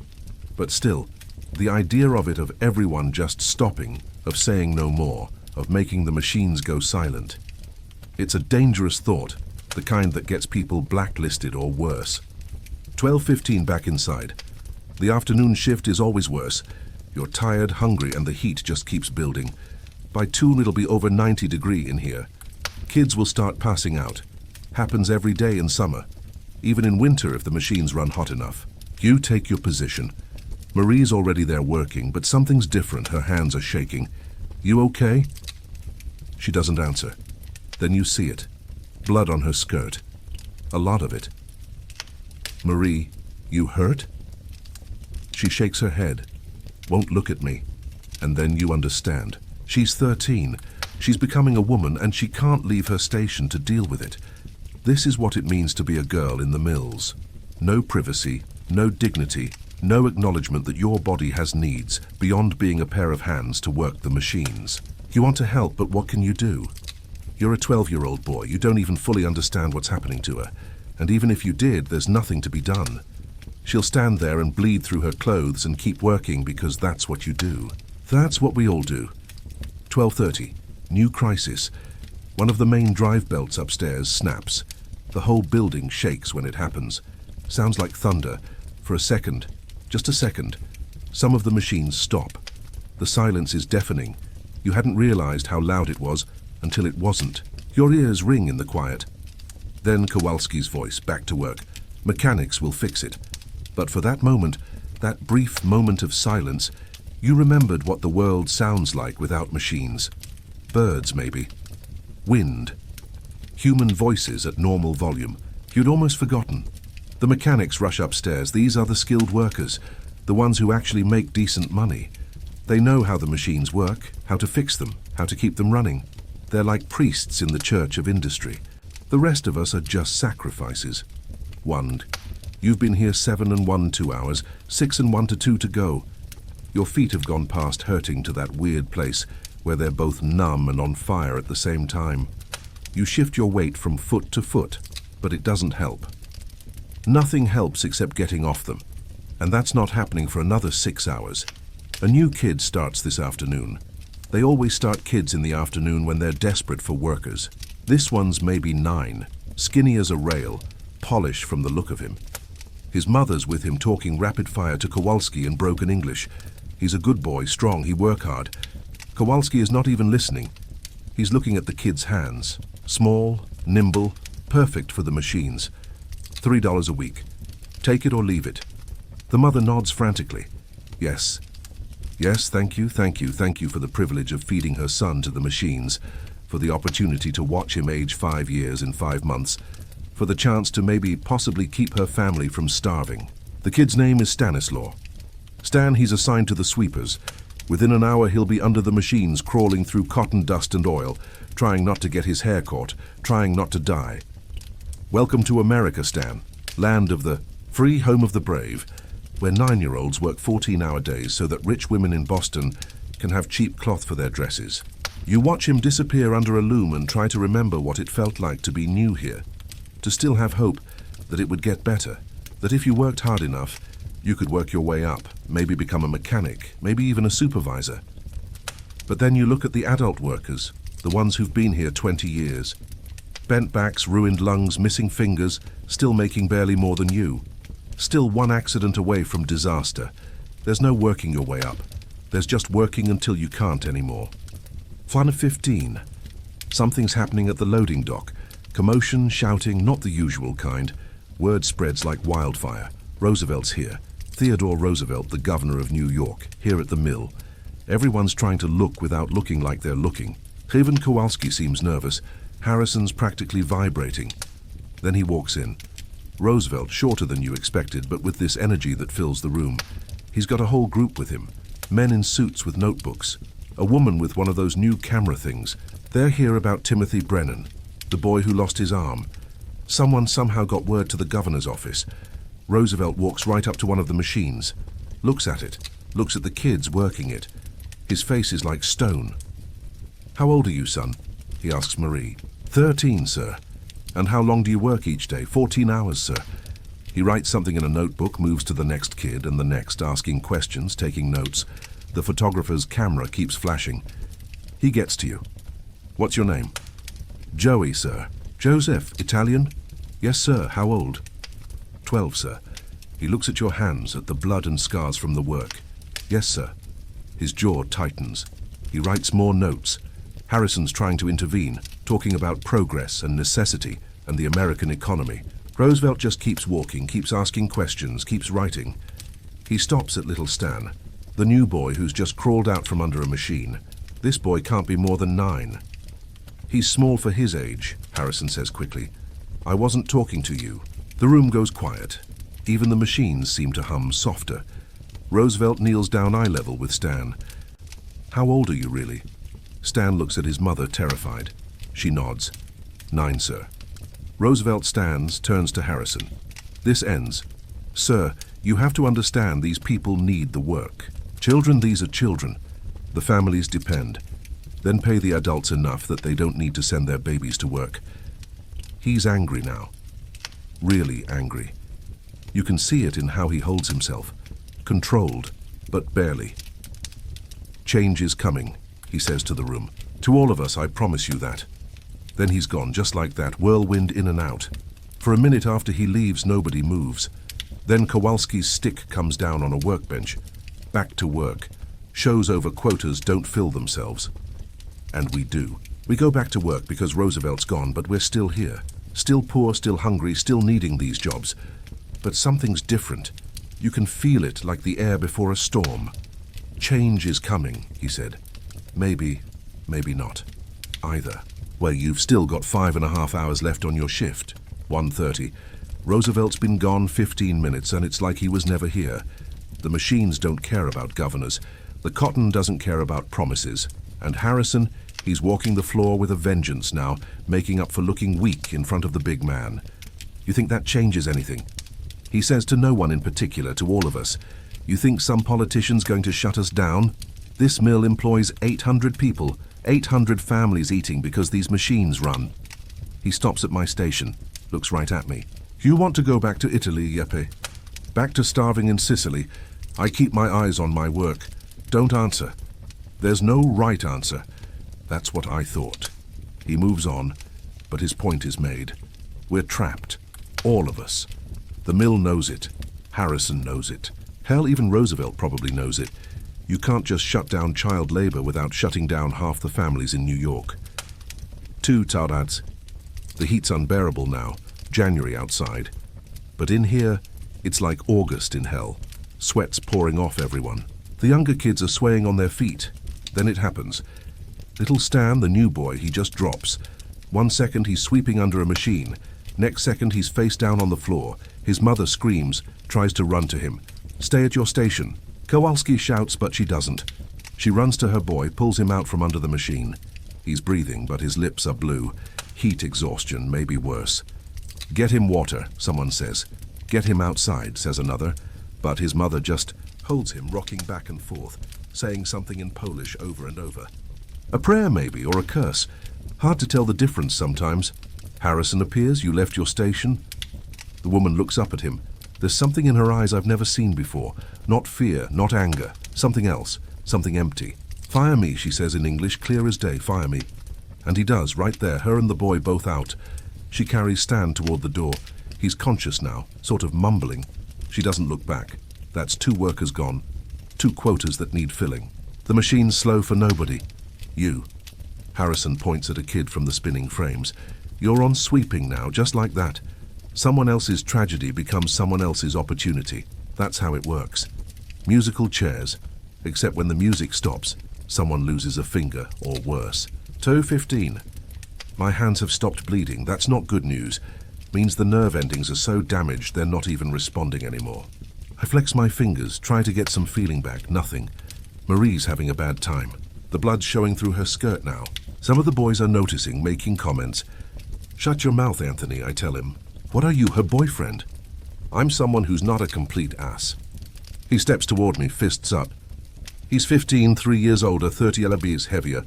But still, the idea of it, of everyone just stopping, of saying no more, of making the machines go silent. It's a dangerous thought, the kind that gets people blacklisted or worse. 12:15 back inside. The afternoon shift is always worse. You're tired, hungry, and the heat just keeps building. By 2 it'll be over 90 degrees in here. Kids will start passing out. Happens every day in summer. Even in winter if the machines run hot enough. You take your position. Marie's already there working, but something's different. Her hands are shaking. You okay? She doesn't answer. Then you see it. Blood on her skirt. A lot of it. Marie, you hurt? She shakes her head. Won't look at me. And then you understand. She's 13. She's becoming a woman and she can't leave her station to deal with it. This is what it means to be a girl in the mills. No privacy, no dignity, no acknowledgement that your body has needs beyond being a pair of hands to work the machines. You want to help, but what can you do? You're a 12-year-old boy. You don't even fully understand what's happening to her. And even if you did, there's nothing to be done. She'll stand there and bleed through her clothes and keep working because that's what you do. That's what we all do. 12:30. New crisis. One of the main drive belts upstairs snaps. The whole building shakes when it happens. Sounds like thunder. For a second, just a second, some of the machines stop. The silence is deafening. You hadn't realized how loud it was until it wasn't. Your ears ring in the quiet. Then Kowalski's voice, back to work. Mechanics will fix it. But for that moment, that brief moment of silence, you remembered what the world sounds like without machines. Birds, maybe. Wind. Human voices at normal volume. You'd almost forgotten. The mechanics rush upstairs. These are the skilled workers, the ones who actually make decent money. They know how the machines work, how to fix them, how to keep them running. They're like priests in the church of industry. The rest of us are just sacrifices. 1. You've been here 7 and 1 2 hours, 6 and 1 to 2 to go. Your feet have gone past hurting to that weird place where they're both numb and on fire at the same time. You shift your weight from foot to foot, but it doesn't help. Nothing helps except getting off them, and that's not happening for another 6 hours. A new kid starts this afternoon. They always start kids in the afternoon when they're desperate for workers. This one's maybe 9, skinny as a rail, polished from the look of him. His mother's with him talking rapid fire to Kowalski in broken English. He's a good boy, strong, he work hard. Kowalski is not even listening. He's looking at the kid's hands. Small, nimble, perfect for the machines. $3 a week. Take it or leave it. The mother nods frantically. Yes. Yes, thank you for the privilege of feeding her son to the machines, for the opportunity to watch him age 5 years in 5 months, for the chance to maybe possibly keep her family from starving. The kid's name is Stanislaw. Stan, he's assigned to the sweepers. Within an hour he'll be under the machines crawling through cotton dust and oil, trying not to get his hair caught, trying not to die. Welcome to America, Stan, land of the free, home of the brave, where 9-year-olds work 14-hour days so that rich women in Boston can have cheap cloth for their dresses. You watch him disappear under a loom and try to remember what it felt like to be new here, to still have hope that it would get better, that if you worked hard enough, you could work your way up, maybe become a mechanic, maybe even a supervisor. But then you look at the adult workers, the ones who've been here 20 years. Bent backs, ruined lungs, missing fingers, still making barely more than you. Still one accident away from disaster. There's no working your way up. There's just working until you can't anymore. 1:15. Something's happening at the loading dock. Commotion, shouting, not the usual kind. Word spreads like wildfire. Roosevelt's here. Theodore Roosevelt, the governor of New York, here at the mill. Everyone's trying to look without looking like they're looking. Even Kowalski seems nervous. Harrison's practically vibrating. Then he walks in. Roosevelt, shorter than you expected, but with this energy that fills the room. He's got a whole group with him. Men in suits with notebooks. A woman with one of those new camera things. They're here about Timothy Brennan, the boy who lost his arm. Someone somehow got word to the governor's office. Roosevelt walks right up to one of the machines, looks at it, looks at the kids working it. His face is like stone. "How old are you, son?" he asks Marie. 13, sir. "And how long do you work each day?" 14 hours, sir. He writes something in a notebook, moves to the next kid and the next, asking questions, taking notes. The photographer's camera keeps flashing. He gets to you. "What's your name?" "Joey, sir." "Joseph, Italian?" "Yes, sir. How old?" 12, sir. He looks at your hands, at the blood and scars from the work. "Yes, sir." His jaw tightens. He writes more notes. Harrison's trying to intervene, talking about progress and necessity and the American economy. Roosevelt just keeps walking, keeps asking questions, keeps writing. He stops at little Stan, the new boy who's just crawled out from under a machine. This boy can't be more than 9. "He's small for his age," Harrison says quickly. "I wasn't talking to you." The room goes quiet. Even the machines seem to hum softer. Roosevelt kneels down eye level with Stan. "How old are you really?" Stan looks at his mother, terrified. She nods. 9, sir. Roosevelt stands, turns to Harrison. This ends. "Sir, you have to understand these people need the work. Children, these are children. The families depend. Then pay the adults enough that they don't need to send their babies to work." He's angry now. Really angry. You can see it in how he holds himself. Controlled, but barely. "Change is coming," he says to the room. "To all of us, I promise you that." Then he's gone, just like that, whirlwind in and out. For a minute after he leaves, nobody moves. Then Kowalski's stick comes down on a workbench. Back to work. Shows over quotas don't fill themselves. And we do. We go back to work because Roosevelt's gone, but we're still here. Still poor, still hungry, still needing these jobs. But something's different. You can feel it like the air before a storm. "Change is coming," he said. Maybe, maybe not. Either. Well, you've still got 5.5 hours left on your shift. 1:30. Roosevelt's been gone 15 minutes and it's like he was never here. The machines don't care about governors. The cotton doesn't care about promises. And Harrison, he's walking the floor with a vengeance now, making up for looking weak in front of the big man. You think that changes anything? He says to no one in particular, to all of us, "You think some politician's going to shut us down? This mill employs 800 people, 800 families eating because these machines run." He stops at my station, looks right at me. "You want to go back to Italy, Giuseppe? Back to starving in Sicily? I keep my eyes on my work. Don't answer. There's no right answer." That's what I thought. He moves on, but his point is made. We're trapped. All of us. The mill knows it. Harrison knows it. Hell, even Roosevelt probably knows it. You can't just shut down child labor without shutting down half the families in New York. 2 Tarads. The heat's unbearable now. January outside. But in here, it's like August in hell. Sweat's pouring off everyone. The younger kids are swaying on their feet. Then it happens. Little Stan, the new boy, he just drops. 1 second he's sweeping under a machine. Next second he's face down on the floor. His mother screams, tries to run to him. "Stay at your station." Kowalski shouts, but she doesn't. She runs to her boy, pulls him out from under the machine. He's breathing, but his lips are blue. Heat exhaustion, maybe worse. "Get him water," someone says. "Get him outside," says another. But his mother just holds him, rocking back and forth, saying something in Polish over and over. A prayer maybe, or a curse. Hard to tell the difference sometimes. Harrison appears. "You left your station?" The woman looks up at him. There's something in her eyes I've never seen before. Not fear, not anger. Something else. Something empty. "Fire me," she says in English, clear as day. "Fire me." And he does, right there, her and the boy both out. She carries Stan toward the door. He's conscious now, sort of mumbling. She doesn't look back. That's 2 workers gone. 2 quotas that need filling. The machine's slow for nobody. "You." Harrison points at a kid from the spinning frames. "You're on sweeping now, just like that. Someone else's tragedy becomes someone else's opportunity. That's how it works. Musical chairs. Except when the music stops, someone loses a finger, or worse. 2:15. My hands have stopped bleeding. That's not good news. Means the nerve endings are so damaged they're not even responding anymore. I flex my fingers, try to get some feeling back. Nothing. Marie's having a bad time. The blood's showing through her skirt now. Some of the boys are noticing, making comments. "Shut your mouth, Anthony," I tell him. "What are you, her boyfriend?" I'm someone who's not a complete ass. He steps toward me, fists up. He's 15, 3 years older, 30 lbs heavier.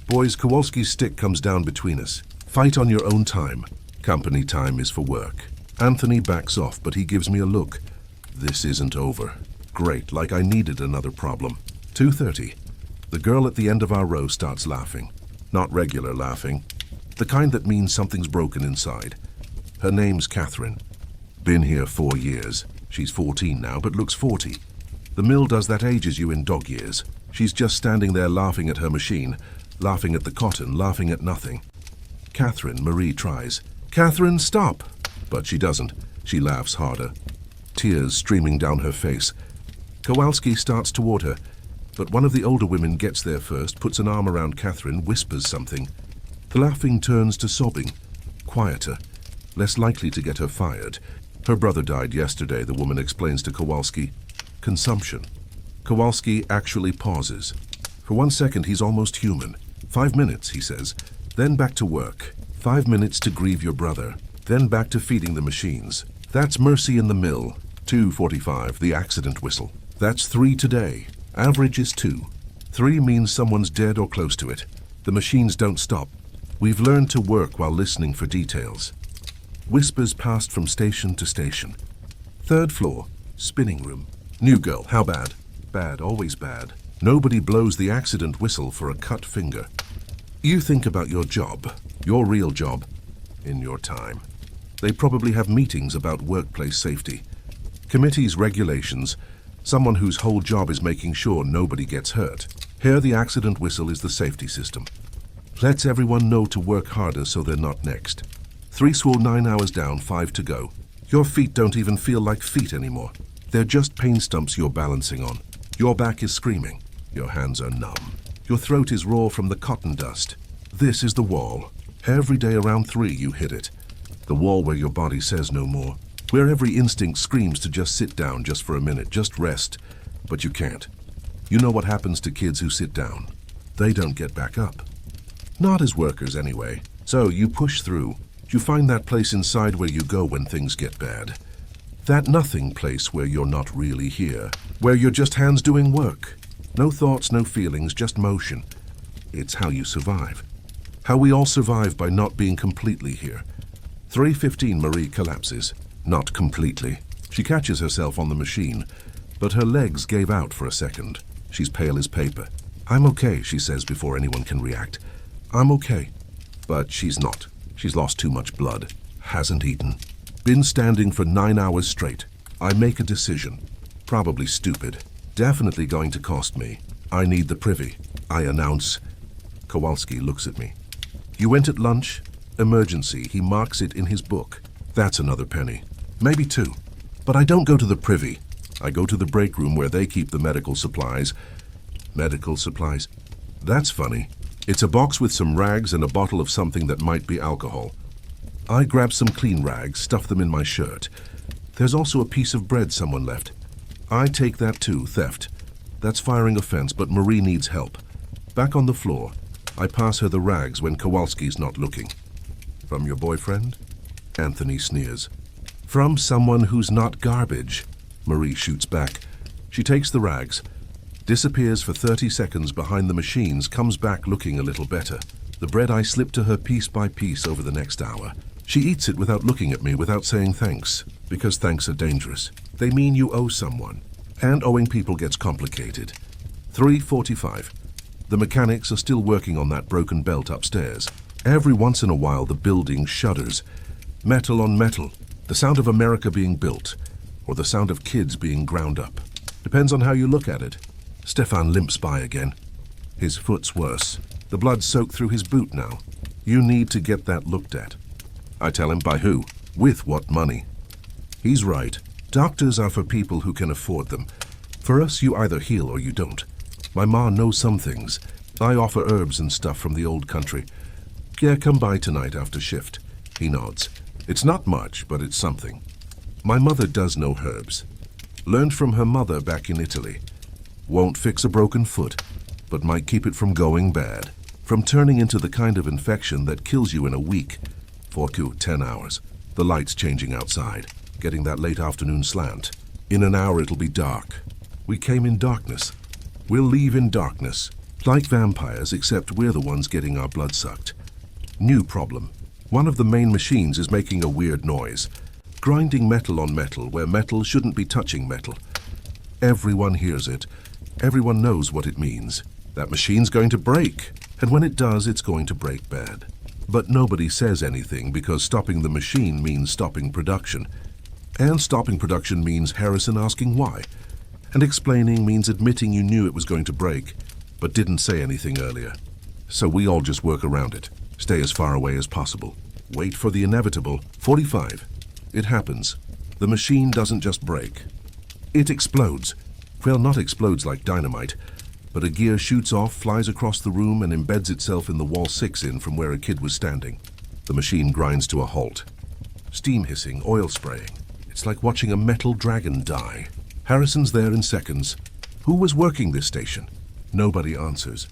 Boys, Kowalski's stick comes down between us. Fight on your own time. Company time is for work. Anthony backs off, but he gives me a look. This isn't over. Great, like I needed another problem. 2:30. The girl at the end of our row starts laughing. Not regular laughing. The kind that means something's broken inside. Her name's Catherine. Been here 4 years. She's 14 now, but looks 40. The mill does that ages you in dog years. She's just standing there laughing at her machine, laughing at the cotton, laughing at nothing. Catherine, Marie tries. "Catherine, stop!" But she doesn't. She laughs harder. Tears streaming down her face. Kowalski starts toward her, but one of the older women gets there first, puts an arm around Catherine, whispers something. The laughing turns to sobbing. Quieter. Less likely to get her fired. Her brother died yesterday, the woman explains to Kowalski. Consumption. Kowalski actually pauses. For 1 second, he's almost human. 5 minutes, he says. Then back to work. 5 minutes to grieve your brother. Then back to feeding the machines. That's mercy in the mill. 2:45, the accident whistle. That's 3 today. Average is 2. 3 means someone's dead or close to it. The machines don't stop. We've learned to work while listening for details. Whispers passed from station to station. 3rd floor, spinning room. New girl, how bad? Bad, always bad. Nobody blows the accident whistle for a cut finger. You think about your job, your real job, in your time. They probably have meetings about workplace safety. Committees, regulations, someone whose whole job is making sure nobody gets hurt. Here the accident whistle is the safety system. Lets everyone know to work harder so they're not next. 3 swole, 9 hours down, 5 to go. Your feet don't even feel like feet anymore. They're just pain stumps you're balancing on. Your back is screaming. Your hands are numb. Your throat is raw from the cotton dust. This is the wall. Every day around 3 you hit it. The wall where your body says no more. Where every instinct screams to just sit down just for a minute, just rest. But you can't. You know what happens to kids who sit down. They don't get back up. Not as workers anyway. So you push through. You find that place inside where you go when things get bad. That nothing place where you're not really here. Where you're just hands doing work. No thoughts, no feelings, just motion. It's how you survive. How we all survive by not being completely here. 3:15 Marie collapses. Not completely. She catches herself on the machine, but her legs gave out for a second. She's pale as paper. "I'm okay," she says before anyone can react. "I'm okay." But she's not. She's lost too much blood. Hasn't eaten. Been standing for 9 hours straight. I make a decision. Probably stupid. Definitely going to cost me. I need the privy. I announce. Kowalski looks at me. "You went at lunch? Emergency." He marks it in his book. That's another penny. Maybe 2. But I don't go to the privy. I go to the break room where they keep the medical supplies. Medical supplies? That's funny. It's a box with some rags and a bottle of something that might be alcohol. I grab some clean rags, stuff them in my shirt. There's also a piece of bread someone left. I take that too, theft. That's firing offense, but Marie needs help. Back on the floor, I pass her the rags when Kowalski's not looking. "From your boyfriend?" Anthony sneers. "From someone who's not garbage," Marie shoots back. She takes the rags, disappears for 30 seconds behind the machines, comes back looking a little better. The bread I slip to her piece by piece over the next hour. She eats it without looking at me, without saying thanks, because thanks are dangerous. They mean you owe someone, and owing people gets complicated. 3:45. The mechanics are still working on that broken belt upstairs. Every once in a while the building shudders. Metal on metal. The sound of America being built, or the sound of kids being ground up. Depends on how you look at it. Stefan limps by again. His foot's worse. The blood soaked through his boot now. You need to get that looked at. I tell him, by who? With what money? He's right. Doctors are for people who can afford them. For us, you either heal or you don't. My ma knows some things. I offer herbs and stuff from the old country. Yeah, come by tonight after shift. He nods. It's not much, but it's something. My mother does know herbs. Learned from her mother back in Italy. Won't fix a broken foot, but might keep it from going bad, from turning into the kind of infection that kills you in a week. 4 to 10 hours. The lights changing outside, getting that late afternoon slant. In an hour it'll be dark. We came in darkness. We'll leave in darkness. Like vampires, except we're the ones getting our blood sucked. New problem. One of the main machines is making a weird noise. Grinding metal on metal where metal shouldn't be touching metal. Everyone hears it. Everyone knows what it means. That machine's going to break. And when it does, it's going to break bad. But nobody says anything because stopping the machine means stopping production. And stopping production means Harrison asking why. And explaining means admitting you knew it was going to break, but didn't say anything earlier. So we all just work around it. Stay as far away as possible. Wait for the inevitable. 45. It happens. The machine doesn't just break. It explodes. Well, not explodes like dynamite, but a gear shoots off, flies across the room, and embeds itself in the wall 6 in from where a kid was standing. The machine grinds to a halt. Steam hissing, oil spraying. It's like watching a metal dragon die. Harrison's there in seconds. Who was working this station? Nobody answers.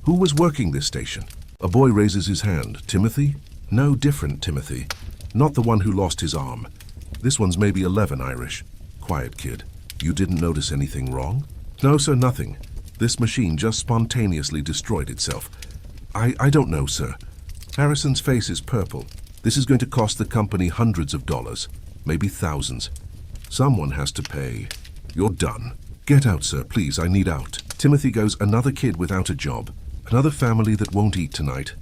Who was working this station? A boy raises his hand. Timothy? No, different Timothy. Not the one who lost his arm. This one's maybe 11 Irish. Quiet kid. You didn't notice anything wrong? No, sir, nothing. This machine just spontaneously destroyed itself. I don't know, sir. Harrison's face is purple. This is going to cost the company hundreds of dollars, maybe thousands. Someone has to pay. You're done. Get out, sir, please, I need out. Timothy goes, another kid without a job. Another family that won't eat tonight.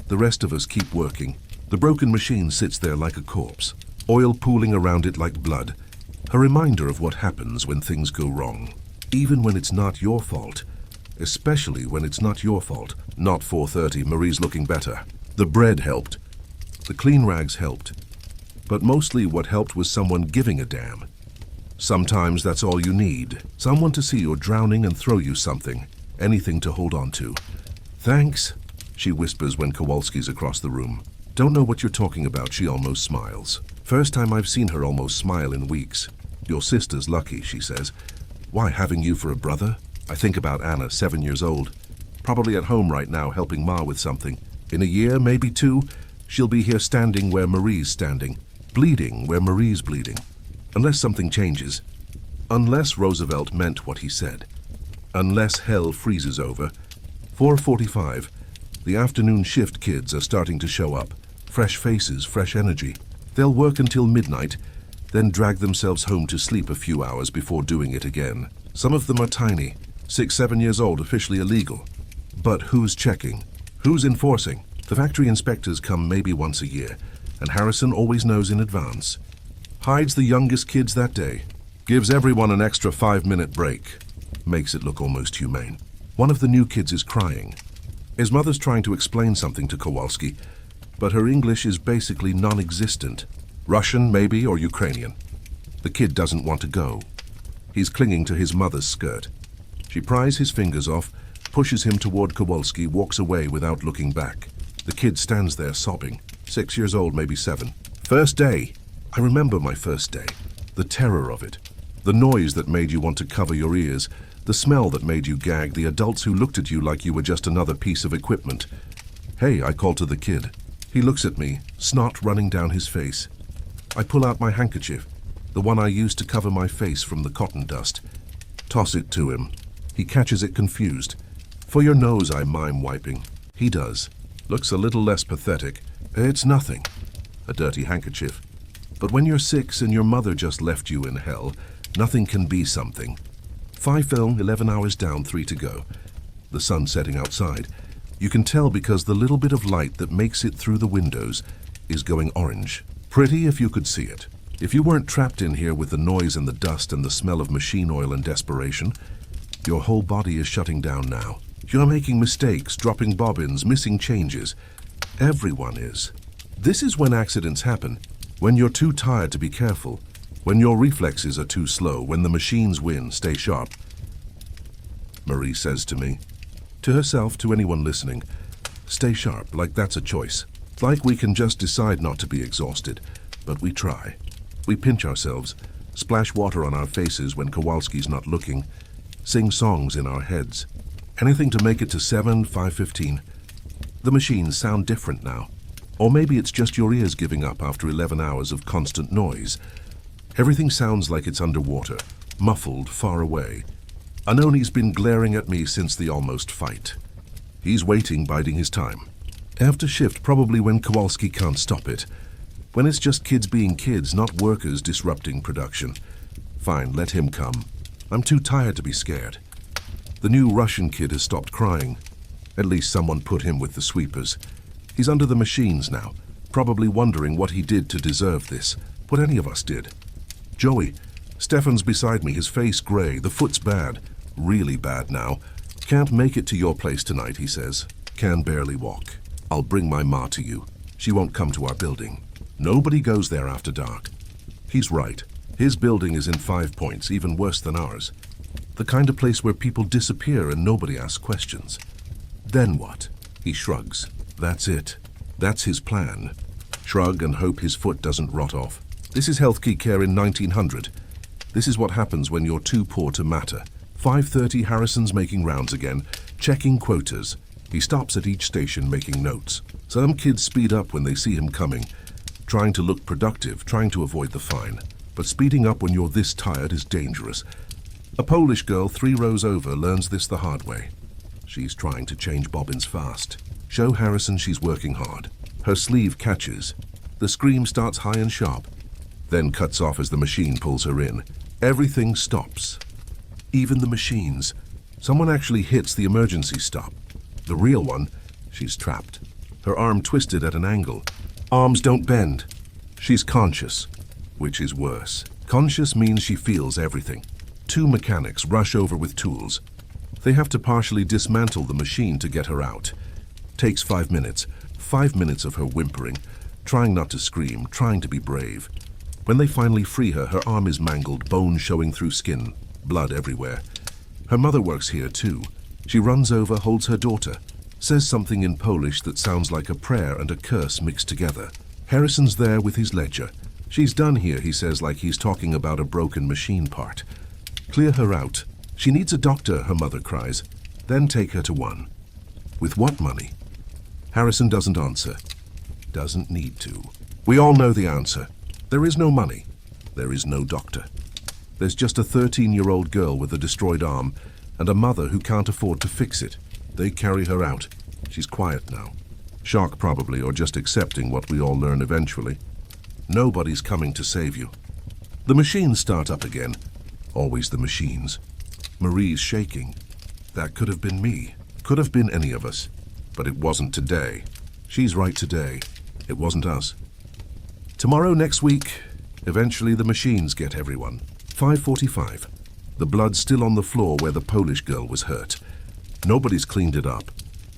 The rest of us keep working. The broken machine sits there like a corpse, oil pooling around it like blood. A reminder of what happens when things go wrong. Even when it's not your fault. Especially when it's not your fault. Not 4:30, Marie's looking better. The bread helped. The clean rags helped. But mostly what helped was someone giving a damn. Sometimes that's all you need. Someone to see you're drowning and throw you something. Anything to hold on to. Thanks, she whispers when Kowalski's across the room. Don't know what you're talking about, she almost smiles. First time I've seen her almost smile in weeks. Your sister's lucky, she says. Why, having you for a brother? I think about Anna, 7 years old. Probably at home right now helping Ma with something. In a year, maybe 2, she'll be here standing where Marie's standing. Bleeding where Marie's bleeding. Unless something changes. Unless Roosevelt meant what he said. Unless hell freezes over. 4:45. The afternoon shift kids are starting to show up. Fresh faces, fresh energy. They'll work until midnight, then drag themselves home to sleep a few hours before doing it again. Some of them are tiny, 6, 7 years old, officially illegal. But who's checking? Who's enforcing? The factory inspectors come maybe once a year, and Harrison always knows in advance. Hides the youngest kids that day. Gives everyone an extra 5-minute break. Makes it look almost humane. One of the new kids is crying. His mother's trying to explain something to Kowalski, but her English is basically non-existent. Russian, maybe, or Ukrainian. The kid doesn't want to go. He's clinging to his mother's skirt. She pries his fingers off, pushes him toward Kowalski, walks away without looking back. The kid stands there sobbing. 6 years old, maybe 7. First day. I remember my first day. The terror of it. The noise that made you want to cover your ears. The smell that made you gag. The adults who looked at you like you were just another piece of equipment. Hey, I call to the kid. He looks at me, snot running down his face. I pull out my handkerchief, the one I used to cover my face from the cotton dust. Toss it to him. He catches it confused. For your nose, I mime wiping. He does. Looks a little less pathetic. It's nothing. A dirty handkerchief. But when you're 6 and your mother just left you in hell, nothing can be something. 5 film, 11 hours down, 3 to go. The sun setting outside. You can tell because the little bit of light that makes it through the windows is going orange. Pretty if you could see it. If you weren't trapped in here with the noise and the dust and the smell of machine oil and desperation, your whole body is shutting down now. You're making mistakes, dropping bobbins, missing changes. Everyone is. This is when accidents happen. When you're too tired to be careful. When your reflexes are too slow. When the machines win, stay sharp. Marie says to me. To herself, to anyone listening. Stay sharp, like that's a choice. Like we can just decide not to be exhausted. But we try. We pinch ourselves. Splash water on our faces when Kowalski's not looking. Sing songs in our heads. Anything to make it to 7, 5:15. The machines sound different now. Or maybe it's just your ears giving up after 11 hours of constant noise. Everything sounds like it's underwater, muffled, far away. Anoni's been glaring at me since the almost fight. He's waiting, biding his time. After shift, probably when Kowalski can't stop it. When it's just kids being kids, not workers disrupting production. Fine, let him come. I'm too tired to be scared. The new Russian kid has stopped crying. At least someone put him with the sweepers. He's under the machines now, probably wondering what he did to deserve this, what any of us did. Joey, Stefan's beside me, his face gray, the foot's bad, really bad now. Can't make it to your place tonight, he says. Can barely walk. I'll bring my ma to you. She won't come to our building. Nobody goes there after dark. He's right. His building is in 5 points, even worse than ours. The kind of place where people disappear and nobody asks questions. Then what? He shrugs. That's it. That's his plan. Shrug and hope his foot doesn't rot off. This is healthcare care in 1900. This is what happens when you're too poor to matter. 5:30, Harrison's making rounds again, checking quotas. He stops at each station making notes. Some kids speed up when they see him coming, trying to look productive, trying to avoid the fine. But speeding up when you're this tired is dangerous. A Polish girl 3 rows over learns this the hard way. She's trying to change bobbins fast. Show Harrison she's working hard. Her sleeve catches. The scream starts high and sharp, then cuts off as the machine pulls her in. Everything stops. Even the machines. Someone actually hits the emergency stop. The real one, she's trapped. Her arm twisted at an angle. Arms don't bend. She's conscious, which is worse. Conscious means she feels everything. 2 mechanics rush over with tools. They have to partially dismantle the machine to get her out. Takes 5 minutes. 5 minutes of her whimpering, trying not to scream, trying to be brave. When they finally free her, her arm is mangled, bone showing through skin, blood everywhere. Her mother works here too. She runs over, holds her daughter, says something in Polish that sounds like a prayer and a curse mixed together. Harrison's there with his ledger. She's done here, he says, like he's talking about a broken machine part. Clear her out. She needs a doctor, her mother cries. Then take her to one. With what money? Harrison doesn't answer. Doesn't need to. We all know the answer. There is no money. There is no doctor. There's just a 13-year-old girl with a destroyed arm and a mother who can't afford to fix it. They carry her out. She's quiet now. Shock probably, or just accepting what we all learn eventually. Nobody's coming to save you. The machines start up again. Always the machines. Marie's shaking. That could have been me. Could have been any of us. But it wasn't today. She's right today. It wasn't us. Tomorrow, next week, eventually the machines get everyone. 5:45. The blood still on the floor where the Polish girl was hurt. Nobody's cleaned it up.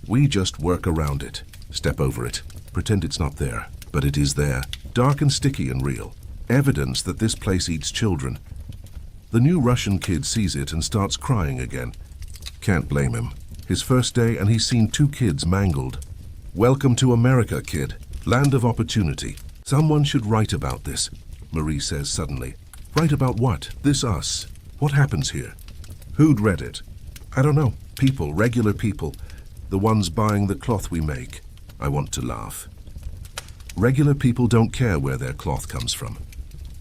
We just work around it. Step over it. Pretend it's not there. But it is there. Dark and sticky and real. Evidence that this place eats children. The new Russian kid sees it and starts crying again. Can't blame him. His first day and he's seen 2 kids mangled. Welcome to America, kid. Land of opportunity. Someone should write about this, Marie says suddenly. Write about what? This us. What happens here? Who'd read it? I don't know. People, regular people. The ones buying the cloth we make. I want to laugh. Regular people don't care where their cloth comes from.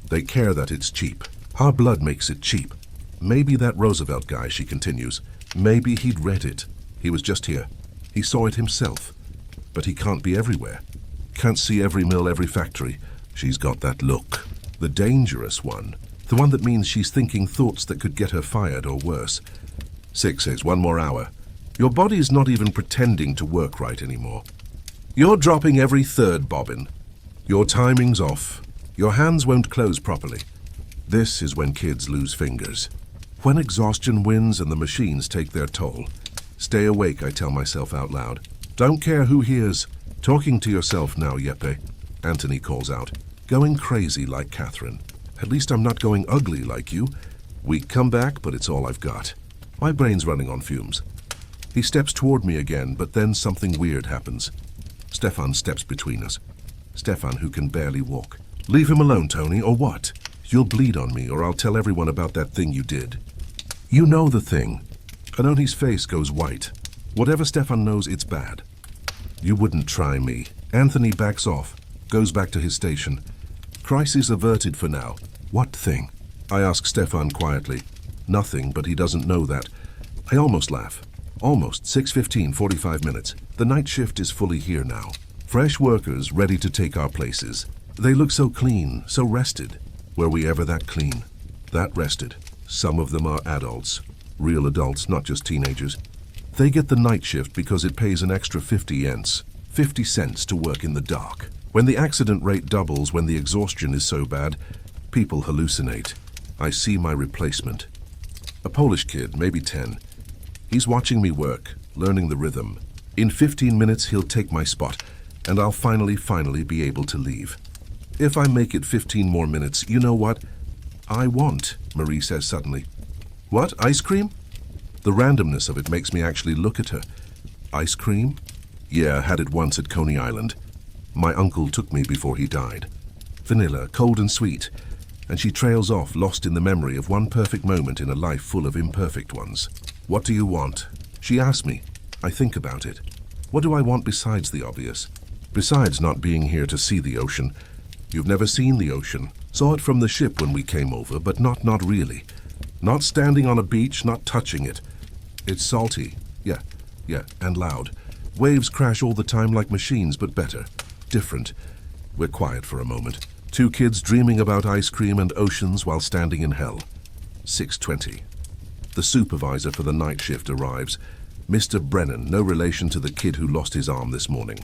They care that it's cheap. Our blood makes it cheap. Maybe that Roosevelt guy, she continues. Maybe he'd read it. He was just here. He saw it himself. But he can't be everywhere. Can't see every mill, every factory. She's got that look. The dangerous one. The one that means she's thinking thoughts that could get her fired or worse. 6 says 1 more hour. Your body's not even pretending to work right anymore. You're dropping every 3rd bobbin. Your timing's off. Your hands won't close properly. This is when kids lose fingers. When exhaustion wins and the machines take their toll. Stay awake, I tell myself out loud. Don't care who hears. Talking to yourself now, Giuseppe. Anthony calls out. Going crazy like Catherine. At least I'm not going ugly like you. Weak comeback, but it's all I've got. My brain's running on fumes. He steps toward me again, but then something weird happens. Stefan steps between us. Stefan, who can barely walk. Leave him alone, Tony, or what? You'll bleed on me, or I'll tell everyone about that thing you did. You know the thing. Anoni's face goes white. Whatever Stefan knows, it's bad. You wouldn't try me. Anthony backs off, goes back to his station. Crisis averted for now. What thing? I ask Stefan quietly. Nothing, but he doesn't know that. I almost laugh. Almost. 6:15, 45 minutes. The night shift is fully here now. Fresh workers ready to take our places. They look so clean, so rested. Were we ever that clean? That rested? Some of them are adults. Real adults, not just teenagers. They get the night shift because it pays an extra 50 cents to work in the dark. When the accident rate doubles, when the exhaustion is so bad, people hallucinate. I see my replacement. A Polish kid, maybe 10. He's watching me work, learning the rhythm. In 15 minutes, he'll take my spot, and I'll finally be able to leave. If I make it 15 more minutes, you know what? I want, Marie says suddenly. What, ice cream? The randomness of it makes me actually look at her. Ice cream? Yeah, had it once at Coney Island. My uncle took me before he died. Vanilla, cold and sweet. And she trails off, lost in the memory of one perfect moment in a life full of imperfect ones. What do you want? She asks me. I think about it. What do I want besides the obvious? Besides not being here to see the ocean. You've never seen the ocean. Saw it from the ship when we came over, but not really. Not standing on a beach, not touching it. It's salty. Yeah, and loud. Waves crash all the time like machines, but better. Different. We're quiet for a moment. Two kids dreaming about ice cream and oceans while standing in hell. 6:20. The supervisor for the night shift arrives. Mr. Brennan, no relation to the kid who lost his arm this morning.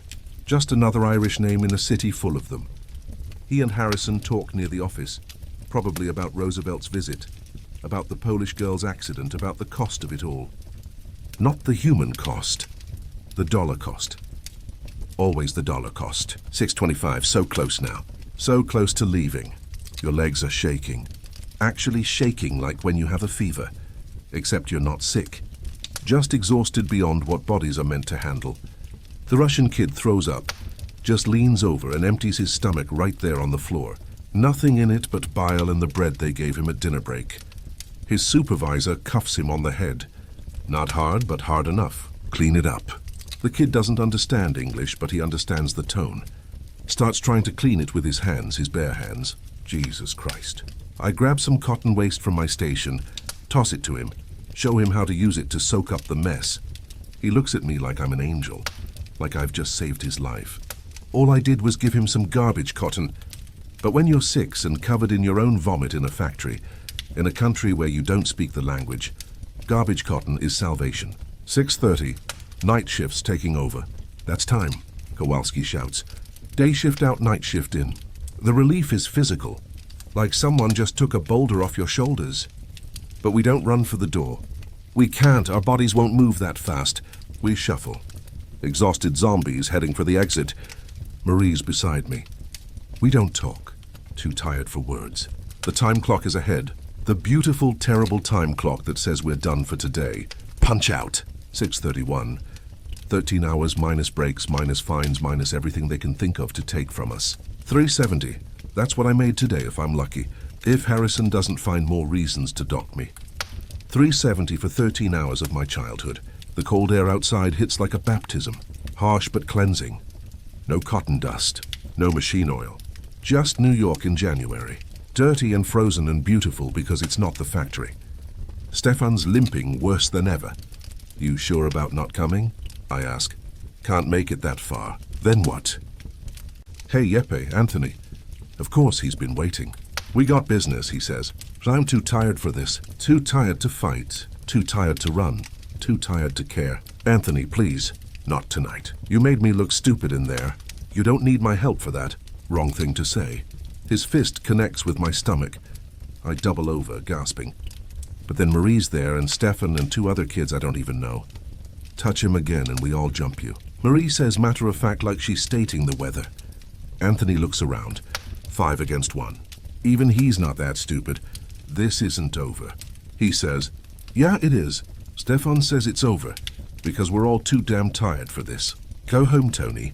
Just another Irish name in a city full of them. He and Harrison talk near the office, probably about Roosevelt's visit, about the Polish girl's accident, about the cost of it all. Not the human cost, the dollar cost. Always the dollar cost. 6:25, so close now. So close to leaving. Your legs are shaking. Actually shaking like when you have a fever. Except you're not sick. Just exhausted beyond what bodies are meant to handle. The Russian kid throws up, just leans over and empties his stomach right there on the floor. Nothing in it but bile and the bread they gave him at dinner break. His supervisor cuffs him on the head. Not hard, but hard enough. Clean it up. The kid doesn't understand English, but he understands the tone. Starts trying to clean it with his hands, his bare hands. Jesus Christ. I grab some cotton waste from my station, toss it to him, show him how to use it to soak up the mess. He looks at me like I'm an angel, like I've just saved his life. All I did was give him some garbage cotton. But when you're 6 and covered in your own vomit in a factory, in a country where you don't speak the language, garbage cotton is salvation. 6:30, night shift's taking over. That's time, Kowalski shouts. Day shift out, night shift in. The relief is physical, like someone just took a boulder off your shoulders. But we don't run for the door. We can't, our bodies won't move that fast. We shuffle. Exhausted zombies heading for the exit. Marie's beside me. We don't talk. Too tired for words. The time clock is ahead. The beautiful, terrible time clock that says we're done for today. Punch out. 6:31. 13 hours minus breaks, minus fines, minus everything they can think of to take from us. 3:70. That's what I made today if I'm lucky. If Harrison doesn't find more reasons to dock me. 3:70 for 13 hours of my childhood. The cold air outside hits like a baptism. Harsh but cleansing. No cotton dust. No machine oil. Just New York in January. Dirty and frozen and beautiful because it's not the factory. Stefan's limping worse than ever. You sure about not coming? I ask. Can't make it that far. Then what? Hey, Giuseppe, Anthony. Of course he's been waiting. We got business, he says. But I'm too tired for this. Too tired to fight. Too tired to run. Too tired to care. Anthony, please. Not tonight. You made me look stupid in there. You don't need my help for that. Wrong thing to say. His fist connects with my stomach. I double over, gasping. But then Marie's there and Stefan and 2 other kids I don't even know. Touch him again and we all jump you. Marie says matter of fact like she's stating the weather. Anthony looks around. 5 against 1. Even he's not that stupid. This isn't over. He says, yeah, it is. Stefan says it's over, because we're all too damn tired for this. Go home, Tony.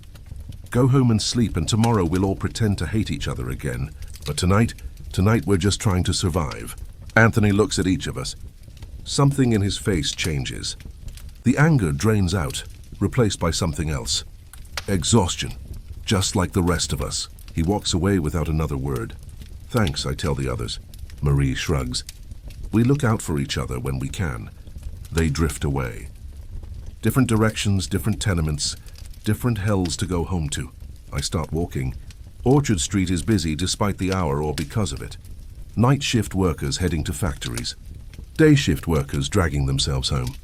Go home and sleep, and tomorrow we'll all pretend to hate each other again. But tonight we're just trying to survive. Anthony looks at each of us. Something in his face changes. The anger drains out, replaced by something else. Exhaustion, just like the rest of us. He walks away without another word. Thanks, I tell the others. Marie shrugs. We look out for each other when we can. They drift away. Different directions, different tenements, different hells to go home to. I start walking. Orchard Street is busy despite the hour or because of it. Night shift workers heading to factories. Day shift workers dragging themselves home.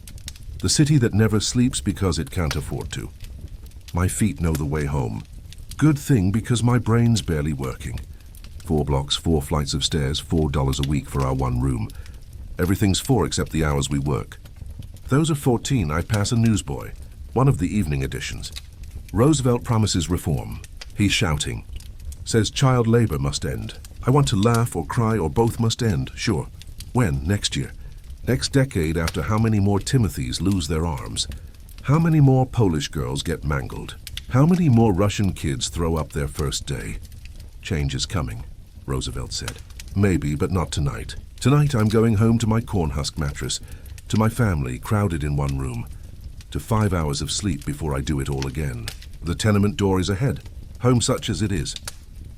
The city that never sleeps because it can't afford to. My feet know the way home. Good thing because my brain's barely working. 4 blocks, 4 flights of stairs, $4 a week for our one room. Everything's 4 except the hours we work. Those are 14, I pass a newsboy, one of the evening editions. Roosevelt promises reform. He's shouting. Says child labor must end. I want to laugh or cry or both must end, sure. When? Next year. Next decade after how many more Timothys lose their arms? How many more Polish girls get mangled? How many more Russian kids throw up their first day? Change is coming, Roosevelt said. Maybe, but not tonight. Tonight I'm going home to my corn husk mattress, to my family crowded in one room, to 5 hours of sleep before I do it all again. The tenement door is ahead, home such as it is.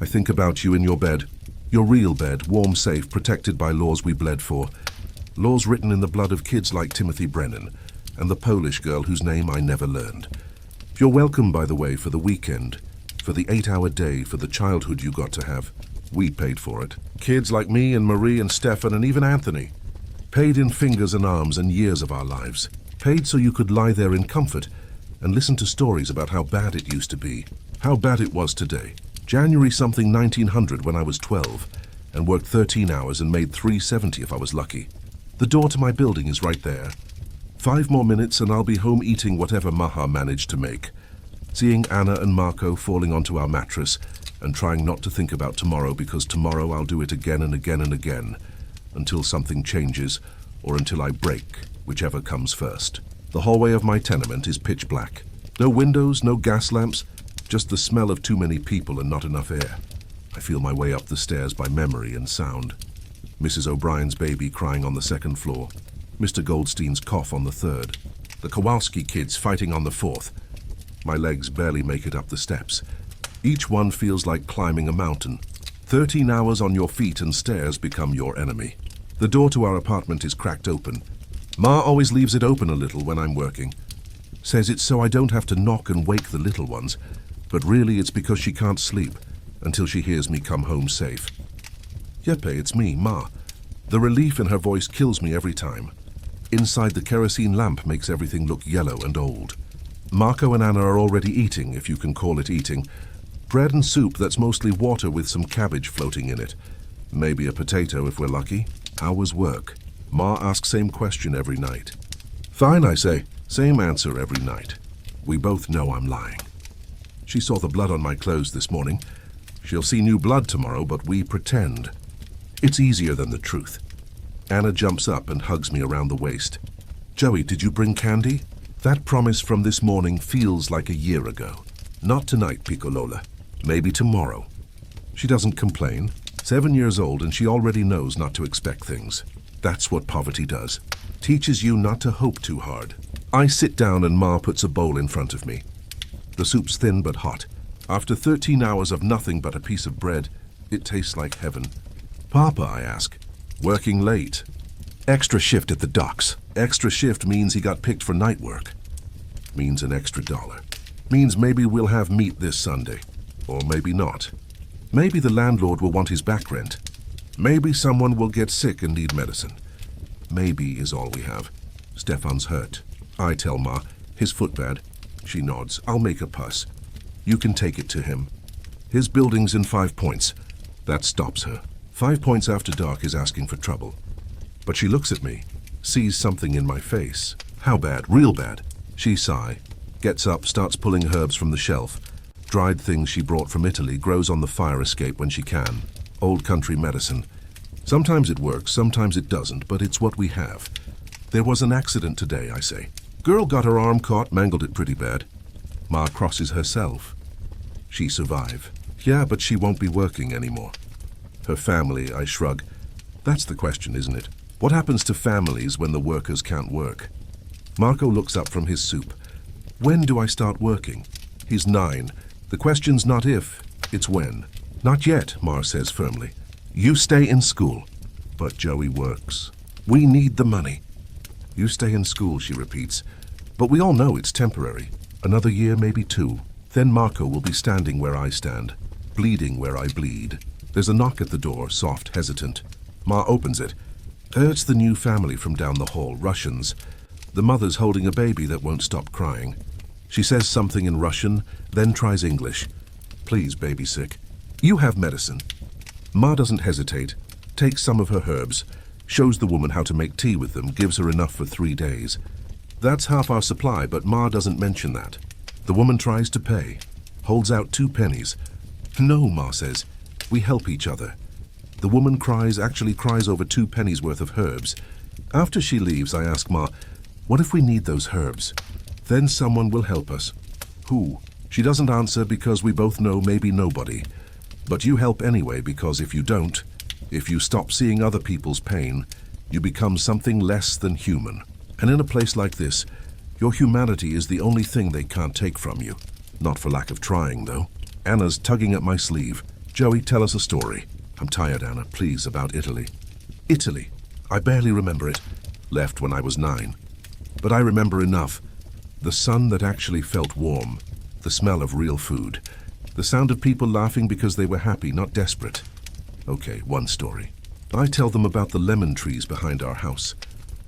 I think about you in your bed, your real bed, warm, safe, protected by laws we bled for. Laws written in the blood of kids like Timothy Brennan and the Polish girl whose name I never learned. You're welcome, by the way, for the weekend, for the 8-hour day, for the childhood you got to have. We paid for it. Kids like me and Marie and Stefan and even Anthony. Paid in fingers and arms and years of our lives. Paid so you could lie there in comfort and listen to stories about how bad it used to be, how bad it was today. January something 1900 when I was 12 and worked 13 hours and made $3.70 if I was lucky. The door to my building is right there. 5 more minutes and I'll be home eating whatever Maha managed to make. Seeing Anna and Marco falling onto our mattress and trying not to think about tomorrow because tomorrow I'll do it again and again and again until something changes or until I break, whichever comes first. The hallway of my tenement is pitch black. No windows, no gas lamps, just the smell of too many people and not enough air. I feel my way up the stairs by memory and sound. Mrs. O'Brien's baby crying on the 2nd floor. Mr. Goldstein's cough on the 3rd. The Kowalski kids fighting on the 4th. My legs barely make it up the steps. Each one feels like climbing a mountain. 13 hours on your feet and stairs become your enemy. The door to our apartment is cracked open. Ma always leaves it open a little when I'm working. Says it's so I don't have to knock and wake the little ones, but really it's because she can't sleep until she hears me come home safe. Giuseppe, it's me, Ma. The relief in her voice kills me every time. Inside the kerosene lamp makes everything look yellow and old. Marco and Anna are already eating, if you can call it eating. Bread and soup that's mostly water with some cabbage floating in it. Maybe a potato if we're lucky. How was work? Ma asks same question every night. Fine, I say. Same answer every night. We both know I'm lying. She saw the blood on my clothes this morning. She'll see new blood tomorrow, but we pretend. It's easier than the truth. Anna jumps up and hugs me around the waist. Joey, did you bring candy? That promise from this morning feels like a year ago. Not tonight, Piccolola. Maybe tomorrow. She doesn't complain. 7 years old and she already knows not to expect things. That's what poverty does. Teaches you not to hope too hard. I sit down and Ma puts a bowl in front of me. The soup's thin but hot. After 13 hours of nothing but a piece of bread, it tastes like heaven. Papa, I ask. Working late. Extra shift at the docks. Extra shift means he got picked for night work. Means an extra $1. Means maybe we'll have meat this Sunday. Or maybe not. Maybe the landlord will want his back rent. Maybe someone will get sick and need medicine. Maybe is all we have. Stefan's hurt. I tell Ma, his foot bad. She nods. I'll make a puss. You can take it to him. His building's in 5 points. That stops her. 5 points after dark is asking for trouble. But she looks at me, sees something in my face. How bad? Real bad. She sigh, gets up, starts pulling herbs from the shelf. Dried things she brought from Italy, grows on the fire escape when she can. Old country medicine. Sometimes it works, sometimes it doesn't, but it's what we have. There was an accident today, I say. Girl got her arm caught, mangled it pretty bad. Ma crosses herself. She survive. Yeah, but she won't be working anymore. Her family, I shrug. That's the question, isn't it? What happens to families when the workers can't work? Marco looks up from his soup. When do I start working? He's 9. The question's not if, it's when. Not yet, Mar says firmly. You stay in school. But Joey works. We need the money. You stay in school, she repeats. But we all know it's temporary. Another year, maybe 2. Then Marco will be standing where I stand, bleeding where I bleed. There's a knock at the door, soft, hesitant. Ma opens it. It's the new family from down the hall, Russians. The mother's holding a baby that won't stop crying. She says something in Russian, then tries English. Please, baby sick. You have medicine. Ma doesn't hesitate, takes some of her herbs, shows the woman how to make tea with them, gives her enough for 3 days. That's half our supply, but Ma doesn't mention that. The woman tries to pay, holds out 2 pennies. No, Ma says, we help each other. The woman actually cries over 2 pennies worth of herbs. After she leaves, I ask Ma, what if we need those herbs? Then someone will help us. Who? She doesn't answer because we both know maybe nobody. But you help anyway because if you don't, if you stop seeing other people's pain, you become something less than human. And in a place like this, your humanity is the only thing they can't take from you. Not for lack of trying, though. Anna's tugging at my sleeve. Joey, tell us a story. I'm tired, Anna, please, about Italy. Italy. I barely remember it. Left when I was 9. But I remember enough. The sun that actually felt warm. The smell of real food. The sound of people laughing because they were happy, not desperate. Okay, one story. I tell them about the lemon trees behind our house.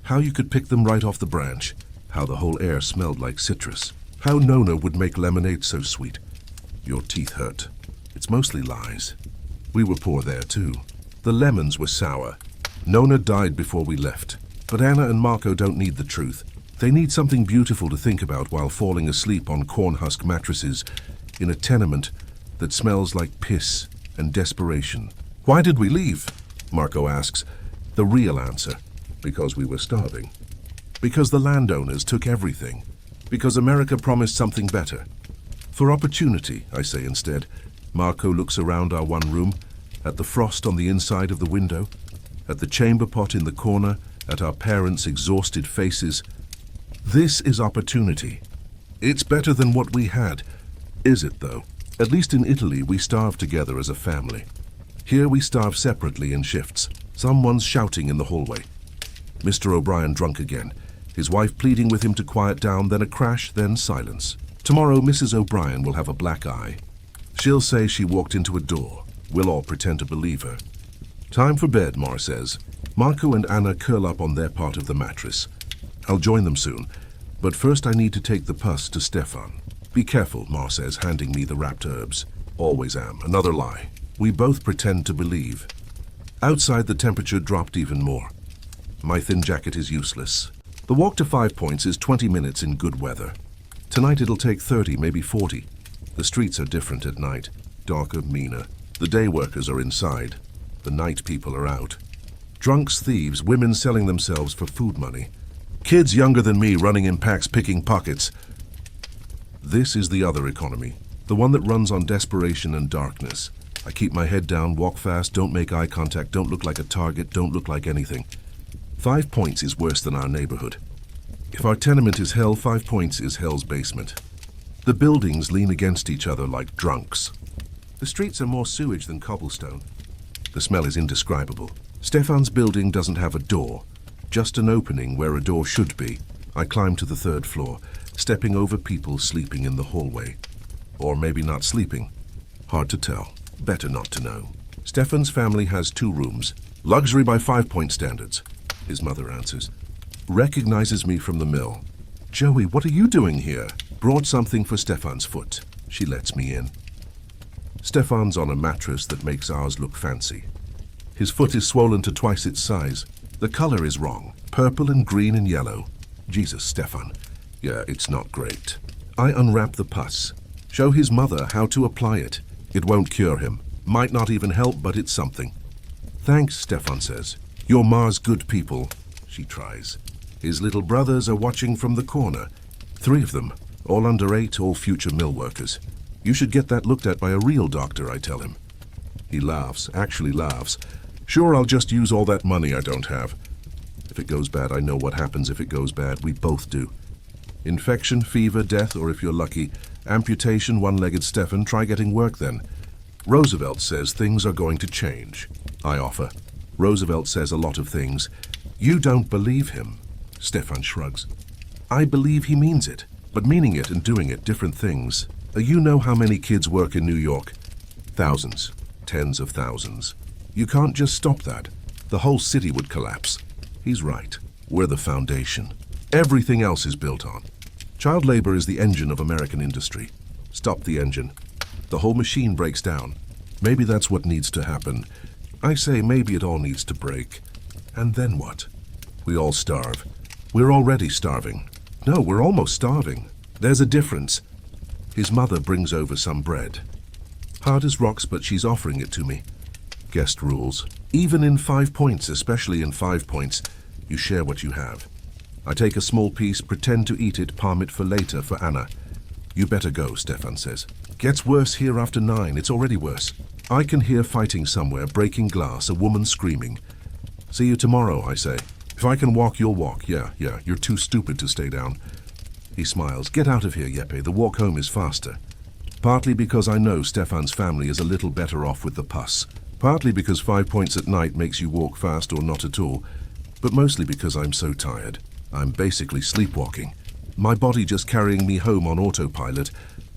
How you could pick them right off the branch. How the whole air smelled like citrus. How Nona would make lemonade so sweet. Your teeth hurt. It's mostly lies. We were poor there too. The lemons were sour. Nona died before we left. But Anna and Marco don't need the truth. They need something beautiful to think about while falling asleep on corn husk mattresses in a tenement that smells like piss and desperation. Why did we leave? Marco asks. The real answer. Because we were starving. Because the landowners took everything. Because America promised something better. For opportunity, I say instead. Marco looks around our one room, at the frost on the inside of the window, at the chamber pot in the corner, at our parents' exhausted faces. This is opportunity. It's better than what we had. Is it, though? At least in Italy, we starve together as a family. Here we starve separately in shifts. Someone's shouting in the hallway. Mr. O'Brien drunk again. His wife pleading with him to quiet down, then a crash, then silence. Tomorrow, Mrs. O'Brien will have a black eye. She'll say she walked into a door. We'll all pretend to believe her. Time for bed, Mar says. Marco and Anna curl up on their part of the mattress. I'll join them soon, but first I need to take the pus to Stefan. Be careful, Mar says, handing me the wrapped herbs. Always am. Another lie. We both pretend to believe. Outside, the temperature dropped even more. My thin jacket is useless. The walk to 5 Points is 20 minutes in good weather. Tonight it'll take 30, maybe 40. The streets are different at night. Darker, meaner. The day workers are inside. The night people are out. Drunks, thieves, women selling themselves for food money. Kids younger than me running in packs picking pockets. This is the other economy. The one that runs on desperation and darkness. I keep my head down, walk fast, don't make eye contact, don't look like a target, don't look like anything. 5 Points is worse than our neighborhood. If our tenement is hell, 5 Points is hell's basement. The buildings lean against each other like drunks. The streets are more sewage than cobblestone. The smell is indescribable. Stefan's building doesn't have a door, just an opening where a door should be. I climb to the 3rd floor, stepping over people sleeping in the hallway. Or maybe not sleeping. Hard to tell. Better not to know. Stefan's family has 2 rooms. Luxury by 5 Point standards. His mother answers. Recognizes me from the mill. Joey, what are you doing here? Brought something for Stefan's foot. She lets me in. Stefan's on a mattress that makes ours look fancy. His foot is swollen to twice its size. The color is wrong. Purple and green and yellow. Jesus, Stefan. Yeah, it's not great. I unwrap the pus. Show his mother how to apply it. It won't cure him. Might not even help, but it's something. Thanks, Stefan says. You're Ma's good people. She tries. His little brothers are watching from the corner. 3 of them. All under 8, all future mill workers. You should get that looked at by a real doctor, I tell him. He laughs, actually laughs. Sure, I'll just use all that money I don't have. if it goes bad. I know what happens if it goes bad. We both do. Infection, fever, death, or if you're lucky, amputation, one-legged Stefan. Try getting work then. Roosevelt says things are going to change. I offer. Roosevelt says a lot of things. You don't believe him. Stefan shrugs. I believe he means it, but meaning it and doing it, different things. You know how many kids work in New York? Thousands. Tens of thousands. You can't just stop that. The whole city would collapse. He's right. We're the foundation. Everything else is built on. Child labor is the engine of American industry. Stop the engine. The whole machine breaks down. Maybe that's what needs to happen. I say maybe it all needs to break. And then what? We all starve. We're already starving. No, we're almost starving. There's a difference. His mother brings over some bread. Hard as rocks, but she's offering it to me. Guest rules. Even in 5 points, especially in 5 points, you share what you have. I take a small piece, pretend to eat it, palm it for later for Anna. You better go, Stefan says. Gets worse here after 9. It's already worse. I can hear fighting somewhere, breaking glass, a woman screaming. See you tomorrow, I say. If I can walk, you'll walk. Yeah, you're too stupid to stay down. He smiles. Get out of here, Giuseppe. The walk home is faster. Partly because I know Stefan's family is a little better off with the pus. Partly because 5 points at night makes you walk fast or not at all. But mostly because I'm so tired. I'm basically sleepwalking. My body just carrying me home on autopilot.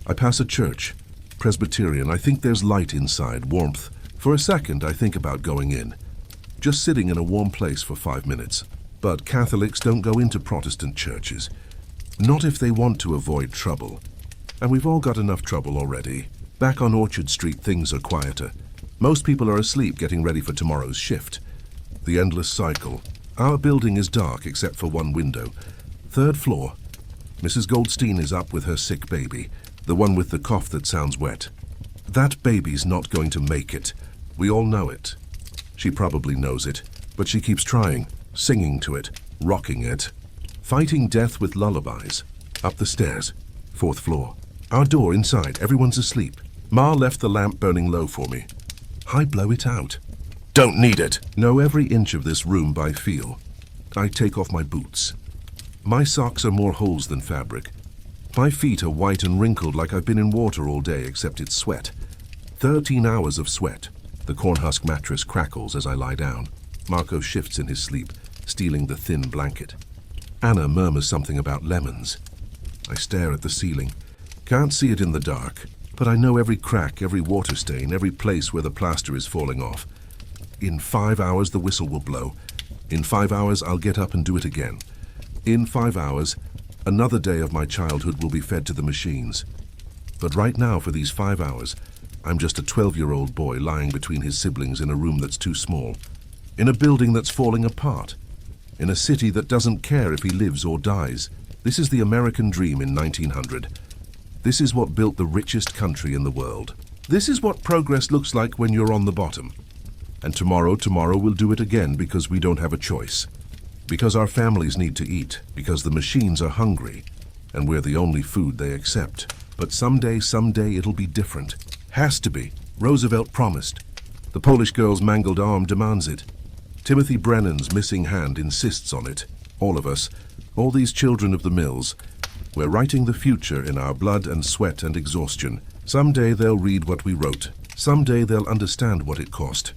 I pass a church. Presbyterian. I think there's light inside, warmth. For a second, I think about going in. Just sitting in a warm place for 5 minutes. But Catholics don't go into Protestant churches. Not if they want to avoid trouble. And we've all got enough trouble already. Back on Orchard Street, things are quieter. Most people are asleep getting ready for tomorrow's shift. The endless cycle. Our building is dark except for one window. 3rd floor. Mrs. Goldstein is up with her sick baby, the one with the cough that sounds wet. That baby's not going to make it. We all know it. She probably knows it, but she keeps trying, singing to it, rocking it. Fighting death with lullabies. Up the stairs. 4th floor. Our door inside, everyone's asleep. Ma left the lamp burning low for me. I blow it out. Don't need it. Know every inch of this room by feel. I take off my boots. My socks are more holes than fabric. My feet are white and wrinkled like I've been in water all day, except it's sweat. 13 hours of sweat. The cornhusk mattress crackles as I lie down. Marco shifts in his sleep, stealing the thin blanket. Anna murmurs something about lemons. I stare at the ceiling. Can't see it in the dark, but I know every crack, every water stain, every place where the plaster is falling off. In 5 hours, the whistle will blow. In 5 hours, I'll get up and do it again. In 5 hours, another day of my childhood will be fed to the machines. But right now, for these 5 hours, I'm just a 12-year-old boy lying between his siblings in a room that's too small, in a building that's falling apart, in a city that doesn't care if he lives or dies. This is the American dream in 1900. This is what built the richest country in the world. This is what progress looks like when you're on the bottom. And tomorrow we'll do it again because we don't have a choice. Because our families need to eat, because the machines are hungry, and we're the only food they accept. But someday it'll be different. Has to be. Roosevelt promised. The Polish girl's mangled arm demands it. Timothy Brennan's missing hand insists on it. All of us, all these children of the mills, we're writing the future in our blood and sweat and exhaustion. Someday they'll read what we wrote. Someday they'll understand what it cost.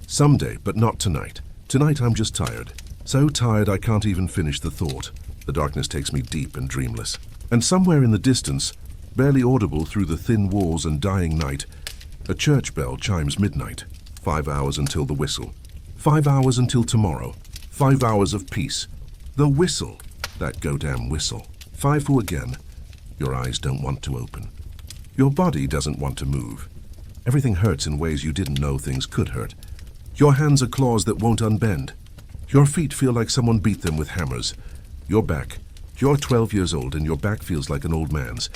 Someday, but not tonight. Tonight I'm just tired. So tired I can't even finish the thought. The darkness takes me deep and dreamless. And somewhere in the distance, barely audible through the thin walls and dying night, a church bell chimes midnight. 5 hours until the whistle. 5 hours until tomorrow. 5 hours of peace. The whistle. That goddamn whistle. 5 again. Your eyes don't want to open. Your body doesn't want to move. Everything hurts in ways you didn't know things could hurt. Your hands are claws that won't unbend. Your feet feel like someone beat them with hammers. Your back. You're 12 years old and your back feels like an old man's.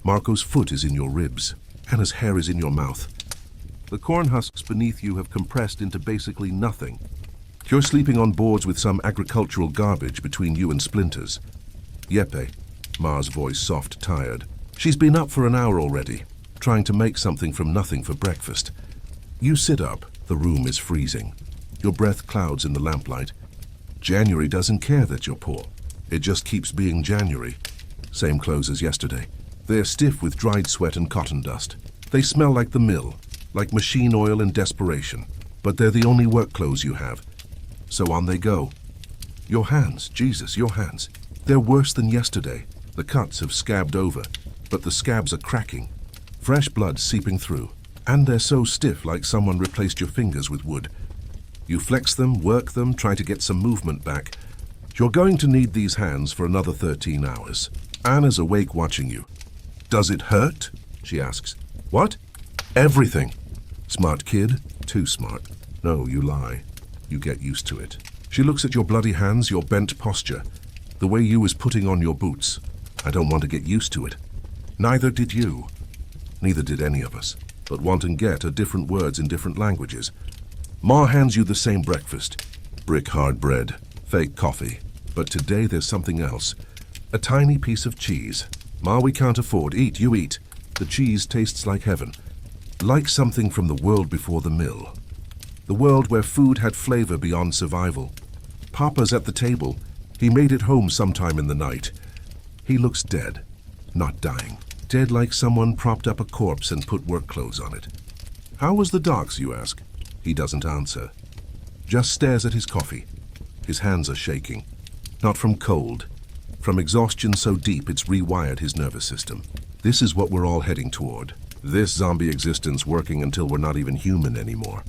Marco's foot is in your ribs. Anna's hair is in your mouth. The corn husks beneath you have compressed into basically nothing. You're sleeping on boards with some agricultural garbage between you and splinters. Giuseppe, Ma's voice soft, tired. She's been up for an hour already, trying to make something from nothing for breakfast. You sit up. The room is freezing. Your breath clouds in the lamplight. January doesn't care that you're poor. It just keeps being January. Same clothes as yesterday. They're stiff with dried sweat and cotton dust. They smell like the mill, like machine oil and desperation. But they're the only work clothes you have. So on they go. Your hands, Jesus, your hands. They're worse than yesterday. The cuts have scabbed over, but the scabs are cracking. Fresh blood seeping through. And they're so stiff, like someone replaced your fingers with wood. You flex them, work them, try to get some movement back. You're going to need these hands for another 13 hours. Anna's awake watching you. Does it hurt? She asks. What? Everything. Smart kid? Too smart. No, you lie. You get used to it. She looks at your bloody hands, your bent posture, the way you was putting on your boots. I don't want to get used to it. Neither did you. Neither did any of us. But want and get are different words in different languages. Ma hands you the same breakfast. Brick hard bread, fake coffee. But today there's something else. A tiny piece of cheese. Ma, we can't afford. Eat, you eat. The cheese tastes like heaven. Like something from the world before the mill. The world where food had flavor beyond survival. Papa's at the table. He made it home sometime in the night. He looks dead, not dying. Dead like someone propped up a corpse and put work clothes on it. How was the docks, you ask? He doesn't answer. Just stares at his coffee. His hands are shaking. Not from cold. From exhaustion so deep it's rewired his nervous system. This is what we're all heading toward. This zombie existence working until we're not even human anymore.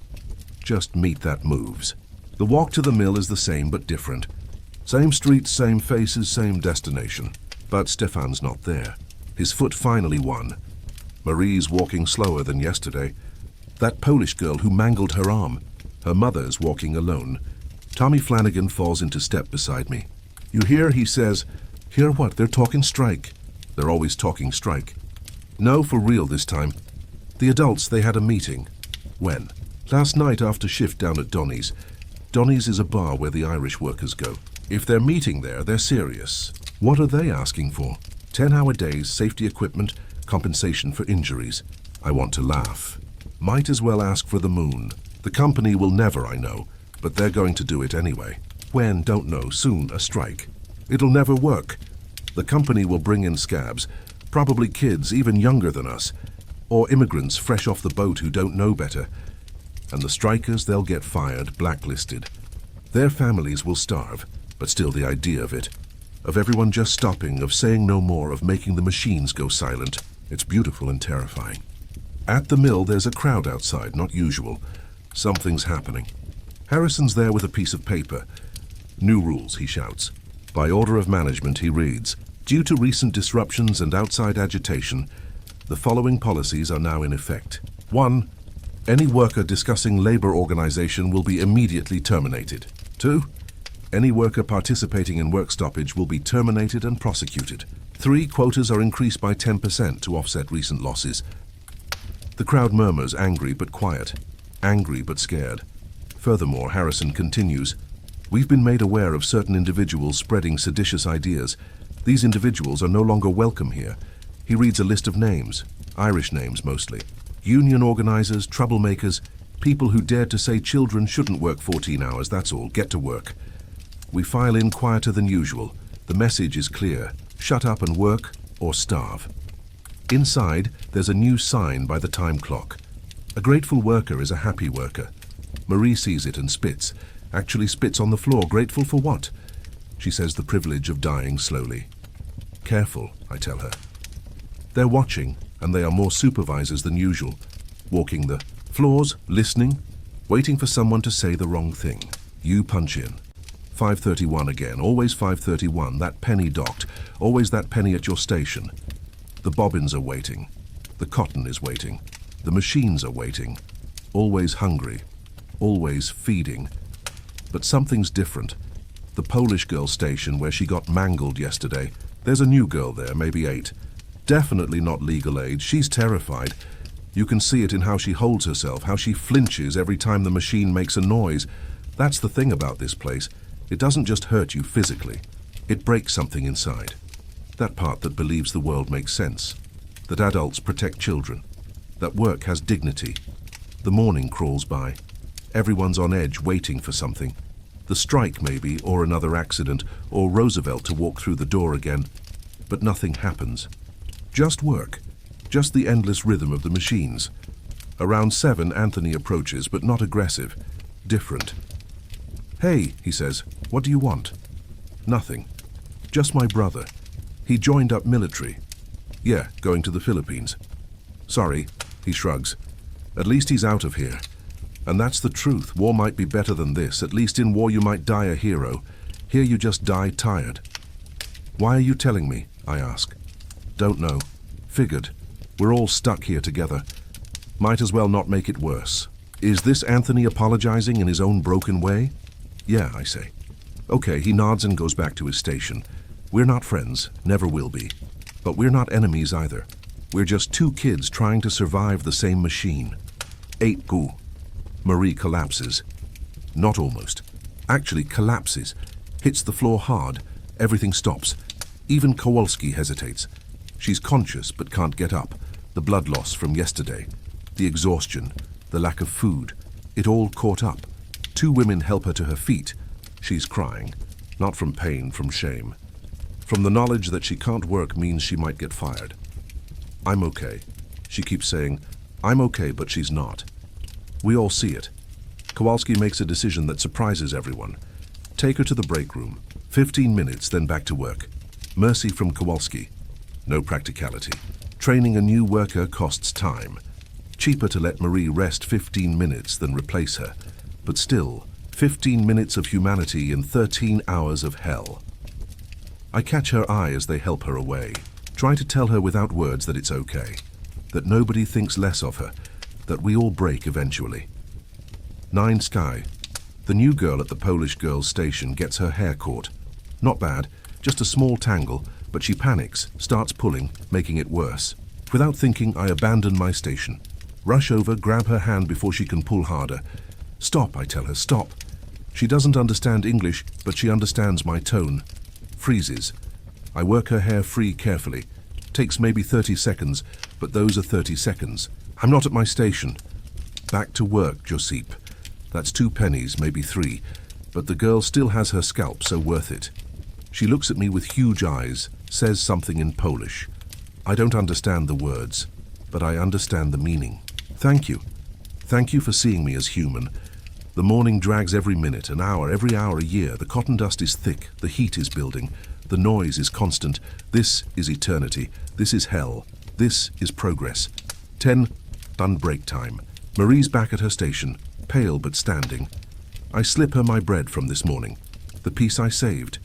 Just meat that moves. The walk to the mill is the same but different. Same streets, same faces, same destination. But Stefan's not there. His foot finally won. Marie's walking slower than yesterday. That Polish girl who mangled her arm. Her mother's walking alone. Tommy Flanagan falls into step beside me. You hear, he says. Hear what? They're talking strike. They're always talking strike. No, for real this time. The adults, they had a meeting. When? Last night after shift down at Donny's. Donny's is a bar where the Irish workers go. If they're meeting there, they're serious. What are they asking for? 10-hour days, safety equipment, compensation for injuries. I want to laugh. Might as well ask for the moon. The company will never, I know, but they're going to do it anyway. When, don't know, soon, a strike. It'll never work. The company will bring in scabs, probably kids even younger than us, or immigrants fresh off the boat who don't know better. And the strikers, they'll get fired, blacklisted. Their families will starve, but still the idea of it. Of everyone just stopping, of saying no more, of making the machines go silent. It's beautiful and terrifying. At the mill, there's a crowd outside, not usual. Something's happening. Harrison's there with a piece of paper. New rules, he shouts. By order of management, he reads, due to recent disruptions and outside agitation, the following policies are now in effect. 1. Any worker discussing labor organization will be immediately terminated. 2. Any worker participating in work stoppage will be terminated and prosecuted. 3. Quotas are increased by 10% to offset recent losses. The crowd murmurs, angry but quiet, angry but scared. Furthermore, Harrison continues, we've been made aware of certain individuals spreading seditious ideas. These individuals are no longer welcome here. He reads a list of names, Irish names mostly. Union organizers, troublemakers, people who dared to say children shouldn't work 14 hours, that's all, get to work. We file in quieter than usual. The message is clear. Shut up and work or starve. Inside, there's a new sign by the time clock. A grateful worker is a happy worker. Marie sees it and spits. Actually spits on the floor. Grateful for what? She says the privilege of dying slowly. Careful, I tell her. They're watching, and they are more supervisors than usual. Walking the floors, listening, waiting for someone to say the wrong thing. You punch in. 5:31 again, always 5:31, that penny docked, always that penny at your station. The bobbins are waiting. The cotton is waiting. The machines are waiting. Always hungry. Always feeding. But something's different. The Polish girl station where she got mangled yesterday. There's a new girl there, maybe 8. Definitely not legal age. She's terrified. You can see it in how she holds herself, how she flinches every time the machine makes a noise. That's the thing about this place. It doesn't just hurt you physically. It breaks something inside. That part that believes the world makes sense. That adults protect children. That work has dignity. The morning crawls by. Everyone's on edge waiting for something. The strike maybe, or another accident, or Roosevelt to walk through the door again. But nothing happens. Just work. Just the endless rhythm of the machines. Around 7, Anthony approaches, but not aggressive. Different. "Hey," he says, "what do you want?" "Nothing. Just my brother. He joined up military." "Yeah, going to the Philippines." "Sorry," he shrugs. "At least he's out of here. And that's the truth. War might be better than this. At least in war you might die a hero. Here you just die tired." "Why are you telling me?" I ask. "Don't know. Figured. We're all stuck here together. Might as well not make it worse." Is this Anthony apologizing in his own broken way? "Yeah," I say. Okay, he nods and goes back to his station. We're not friends, never will be. But we're not enemies either. We're just two kids trying to survive the same machine. 8 go. Marie collapses. Not almost. Actually collapses. Hits the floor hard. Everything stops. Even Kowalski hesitates. She's conscious but can't get up. The blood loss from yesterday. The exhaustion. The lack of food. It all caught up. 2 women help her to her feet. She's crying. Not from pain, from shame. From the knowledge that she can't work means she might get fired. "I'm okay." She keeps saying, "I'm okay," but she's not. We all see it. Kowalski makes a decision that surprises everyone. Take her to the break room. 15 minutes, then back to work. Mercy from Kowalski. No practicality. Training a new worker costs time. Cheaper to let Marie rest 15 minutes than replace her. But still, 15 minutes of humanity in 13 hours of hell. I catch her eye as they help her away. Try to tell her without words that it's okay. That nobody thinks less of her. That we all break eventually. 9 Sky. The new girl at the Polish girls' station gets her hair caught. Not bad, just a small tangle, but she panics, starts pulling, making it worse. Without thinking, I abandon my station. Rush over, grab her hand before she can pull harder. "Stop," I tell her, "stop." She doesn't understand English, but she understands my tone. Freezes. I work her hair free carefully. Takes maybe 30 seconds, but those are 30 seconds. I'm not at my station. Back to work, Giuseppe. That's 2 pennies, maybe 3, but the girl still has her scalp, so worth it. She looks at me with huge eyes, says something in Polish. I don't understand the words, but I understand the meaning. Thank you. Thank you for seeing me as human. The morning drags every minute, an hour, every hour a year. The cotton dust is thick, the heat is building, the noise is constant. This is eternity. This is hell. This is progress. 10, done break time. Marie's back at her station, pale but standing. I slip her my bread from this morning, the piece I saved.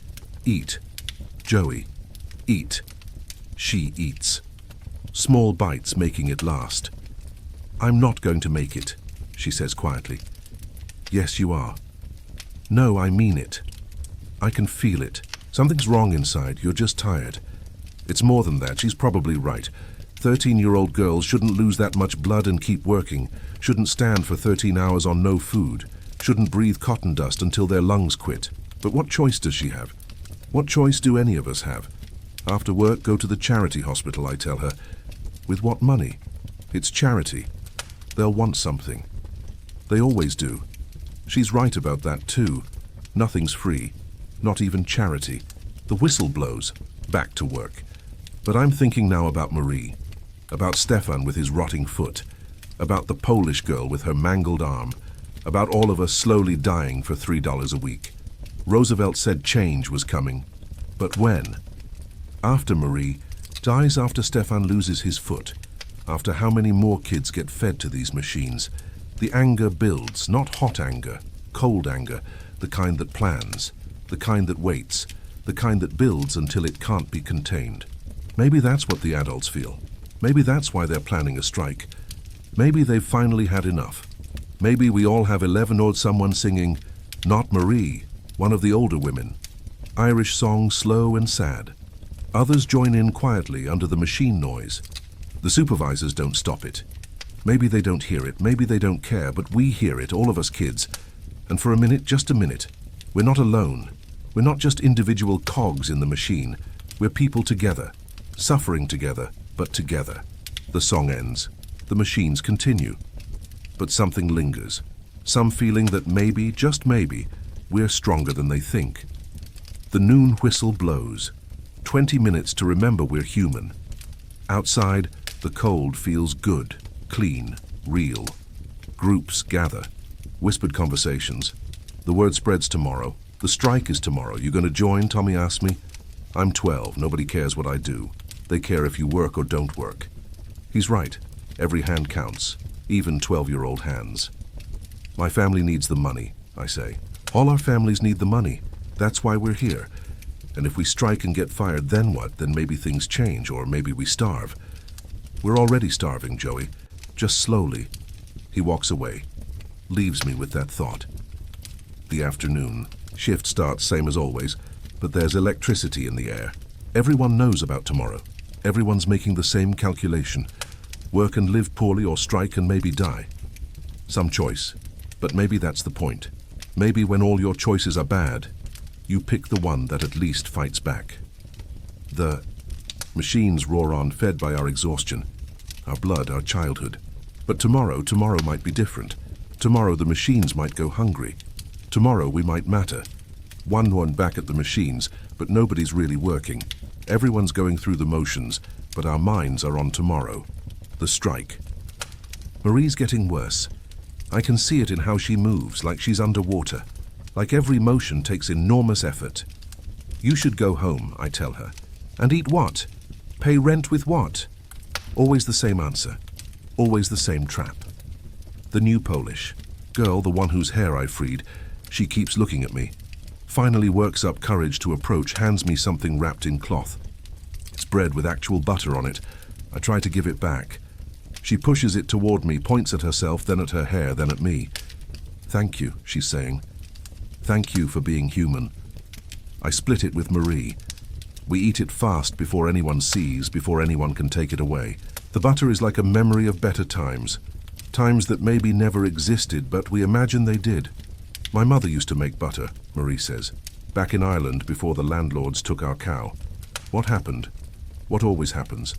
Eat. Joey. Eat. She eats. Small bites making it last. "I'm not going to make it," she says quietly. "Yes, you are." "No, I mean it. I can feel it. Something's wrong inside. You're just tired." It's more than that. She's probably right. 13-year-old girls shouldn't lose that much blood and keep working. Shouldn't stand for 13 hours on no food. Shouldn't breathe cotton dust until their lungs quit. But what choice does she have? What choice do any of us have? After work, go to the charity hospital, I tell her. With what money? It's charity. They'll want something. They always do. She's right about that too. Nothing's free. Not even charity. The whistle blows. Back to work. But I'm thinking now about Marie. About Stefan with his rotting foot. About the Polish girl with her mangled arm. About all of us slowly dying for $3 a week. Roosevelt said change was coming. But when? After Marie. Dies after Stefan loses his foot. After how many more kids get fed to these machines. The anger builds, not hot anger, cold anger, the kind that plans, the kind that waits, the kind that builds until it can't be contained. Maybe that's what the adults feel. Maybe that's why they're planning a strike. Maybe they've finally had enough. Maybe we all have 11-year-old someone singing, "Not Marie," one of the older women. Irish song, slow and sad. Others join in quietly under the machine noise. The supervisors don't stop it. Maybe they don't hear it, maybe they don't care, but we hear it, all of us kids. And for a minute, just a minute, we're not alone. We're not just individual cogs in the machine. We're people together, suffering together, but together. The song ends. The machines continue. But something lingers. Some feeling that maybe, just maybe, We're stronger than they think. The noon whistle blows. 20 minutes to remember we're human. Outside, the cold feels good, clean, real. Groups gather. Whispered conversations. The word spreads tomorrow. The strike is tomorrow. You gonna join? Tommy asked me. I'm 12. Nobody cares what I do. They care if you work or don't work. He's right. Every hand counts, even 12-year-old hands. My family needs the money, I say. All our families need the money. That's why we're here. And if we strike and get fired, then what? Then maybe things change, or maybe we starve. We're already starving, Joey. Just slowly. He walks away, leaves me with that thought. The afternoon. Shift starts same as always, but there's electricity in the air. Everyone knows about tomorrow. Everyone's making the same calculation. Work and live poorly or strike and maybe die. Some choice, but maybe that's the point. Maybe when all your choices are bad, you pick the one that at least fights back. The machines roar on, fed by our exhaustion, our blood, our childhood. But tomorrow might be different. Tomorrow the machines might go hungry. Tomorrow we might matter. One back at the machines, but nobody's really working. Everyone's going through the motions, but our minds are on tomorrow. The strike. Marie's getting worse. I can see it in how she moves, like she's underwater. Like every motion takes enormous effort. You should go home, I tell her. And eat what? Pay rent with what? Always the same answer. Always the same trap. The new Polish girl, the one whose hair I freed, she keeps looking at me. Finally works up courage to approach, hands me something wrapped in cloth. It's bread with actual butter on it. I try to give it back. She pushes it toward me, points at herself, then at her hair, then at me. Thank you, she's saying. Thank you for being human. I split it with Marie. We eat it fast before anyone sees, before anyone can take it away. The butter is like a memory of better times. Times that maybe never existed, but we imagine they did. My mother used to make butter, Marie says, back in Ireland before the landlords took our cow. What happened? What always happens?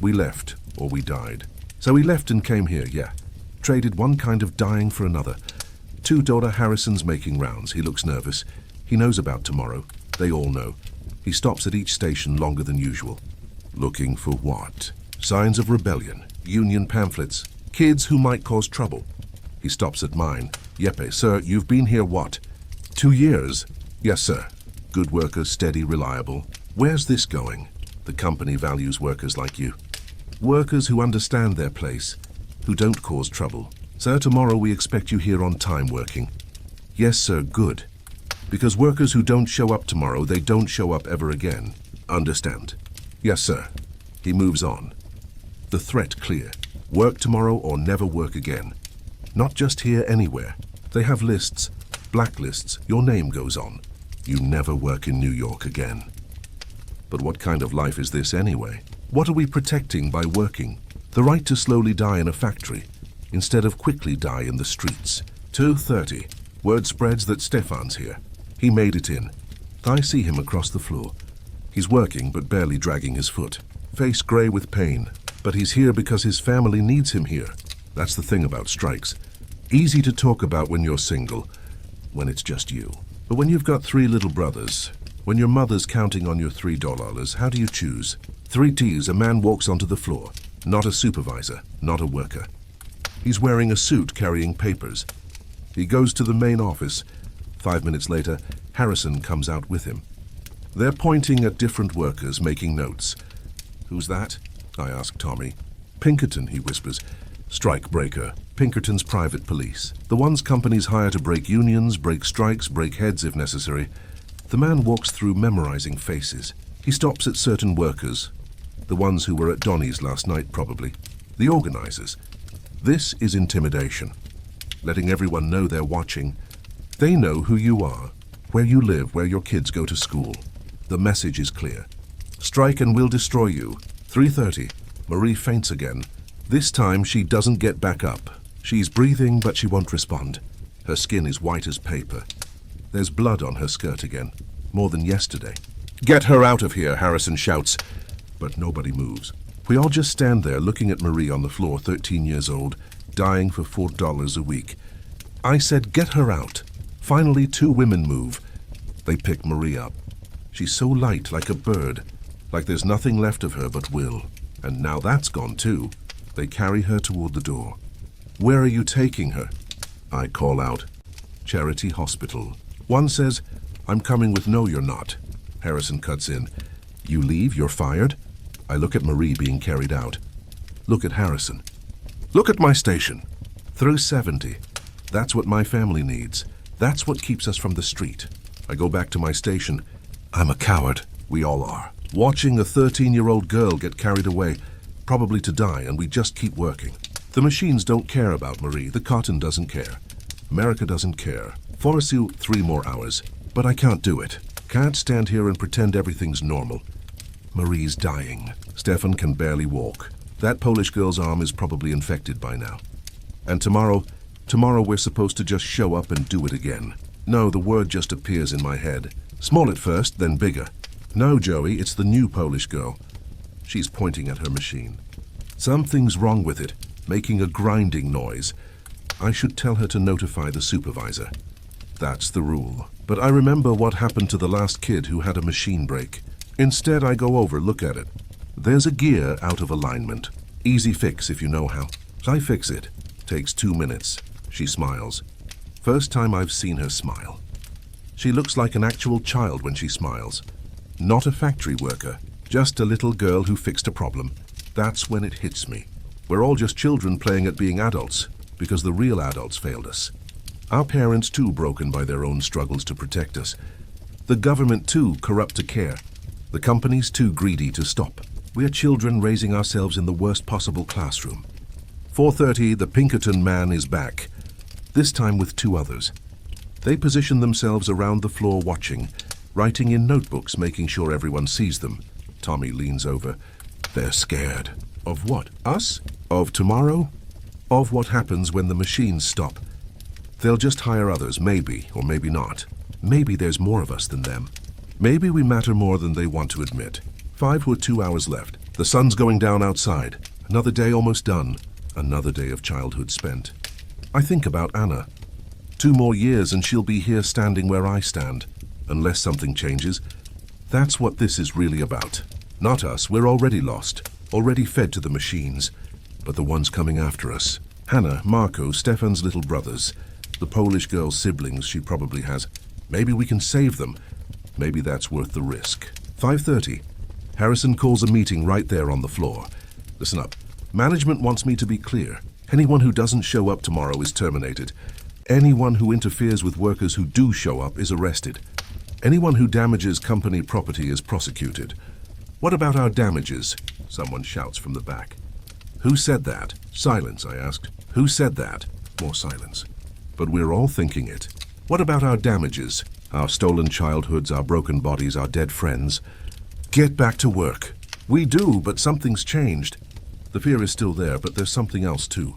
We left, or we died. So we left and came here, yeah. Traded one kind of dying for another. $2 Harrison's making rounds. He looks nervous. He knows about tomorrow. They all know. He stops at each station longer than usual. Looking for what? Signs of rebellion, union pamphlets, kids who might cause trouble. He stops at mine. Giuseppe, sir, you've been here what? 2 years? Yes, sir. Good worker, steady, reliable. Where's this going? The company values workers like you. Workers who understand their place, who don't cause trouble. Sir, tomorrow we expect you here on time working. Yes, sir, good. Because workers who don't show up tomorrow, they don't show up ever again. Understand? Yes, sir. He moves on. The threat clear. Work tomorrow or never work again. Not just here, anywhere. They have lists, blacklists. Your name goes on. You never work in New York again. But what kind of life is this anyway? What are we protecting by working? The right to slowly die in a factory, instead of quickly die in the streets. 2:30. Word spreads that Stefan's here. He made it in. I see him across the floor. He's working, but barely dragging his foot. Face gray with pain. But he's here because his family needs him here. That's the thing about strikes. Easy to talk about when you're single, when it's just you. But when you've got 3 little brothers, when your mother's counting on your $3, how do you choose? 3 T's, a man walks onto the floor. Not a supervisor, not a worker. He's wearing a suit, carrying papers. He goes to the main office. 5 minutes later, Harrison comes out with him. They're pointing at different workers, making notes. Who's that? I ask Tommy. Pinkerton, he whispers. Strike breaker. Pinkerton's private police. The ones companies hire to break unions, break strikes, break heads if necessary. The man walks through memorizing faces. He stops at certain workers. The ones who were at Donnie's last night, probably. The organizers. This is intimidation. Letting everyone know they're watching. They know who you are, where you live, where your kids go to school. The message is clear. Strike and we'll destroy you. 3:30. Marie faints again. This time she doesn't get back up. She's breathing, but she won't respond. Her skin is white as paper. There's blood on her skirt again, more than yesterday. Get her out of here, Harrison shouts. But nobody moves. We all just stand there looking at Marie on the floor, 13 years old, dying for $4 a week. I said, get her out. Finally, two women move. They pick Marie up. She's so light, like a bird, like there's nothing left of her but will. And now that's gone too. They carry her toward the door. Where are you taking her? I call out. Charity Hospital. One says, I'm coming with no you're not. Harrison cuts in. You leave, you're fired? I look at Marie being carried out. Look at Harrison. Look at my station. Through 70. That's what my family needs. That's what keeps us from the street. I go back to my station. I'm a coward. We all are. Watching a 13-year-old girl get carried away, probably to die, and we just keep working. The machines don't care about Marie. The cotton doesn't care. America doesn't care. Force you 3 more hours. But I can't do it. Can't stand here and pretend everything's normal. Marie's dying. Stefan can barely walk. That Polish girl's arm is probably infected by now. And tomorrow we're supposed to just show up and do it again. No, the word just appears in my head. Small at first, then bigger. No, Joey, it's the new Polish girl. She's pointing at her machine. Something's wrong with it, making a grinding noise. I should tell her to notify the supervisor. That's the rule. But I remember what happened to the last kid who had a machine break. Instead, I go over, look at it. There's a gear out of alignment. Easy fix if you know how. I fix it. Takes 2 minutes. She smiles. First time I've seen her smile. She looks like an actual child when she smiles. Not a factory worker, just a little girl who fixed a problem. That's when it hits me. We're all just children playing at being adults, because the real adults failed us. Our parents too broken by their own struggles to protect us. The government too corrupt to care. The companies too greedy to stop. We're children raising ourselves in the worst possible classroom. 4:30, the Pinkerton man is back. This time with 2 others. They position themselves around the floor watching, writing in notebooks, making sure everyone sees them. Tommy leans over. They're scared. Of what? Us? Of tomorrow? Of what happens when the machines stop. They'll just hire others, maybe, or maybe not. Maybe there's more of us than them. Maybe we matter more than they want to admit. 5 or 2 hours left. The sun's going down outside. Another day almost done. Another day of childhood spent. I think about Anna. 2 more years and she'll be here standing where I stand. Unless something changes. That's what this is really about. Not us, we're already lost. Already fed to the machines. But the ones coming after us. Hannah, Marco, Stefan's little brothers. The Polish girl's siblings she probably has. Maybe we can save them. Maybe that's worth the risk. 5:30. Harrison calls a meeting right there on the floor. Listen up. Management wants me to be clear. Anyone who doesn't show up tomorrow is terminated. Anyone who interferes with workers who do show up is arrested. Anyone who damages company property is prosecuted. What about our damages? Someone shouts from the back. Who said that? Silence, I asked. Who said that? More silence. But we're all thinking it. What about our damages? Our stolen childhoods, our broken bodies, our dead friends. Get back to work. We do, but something's changed. The fear is still there, but there's something else too.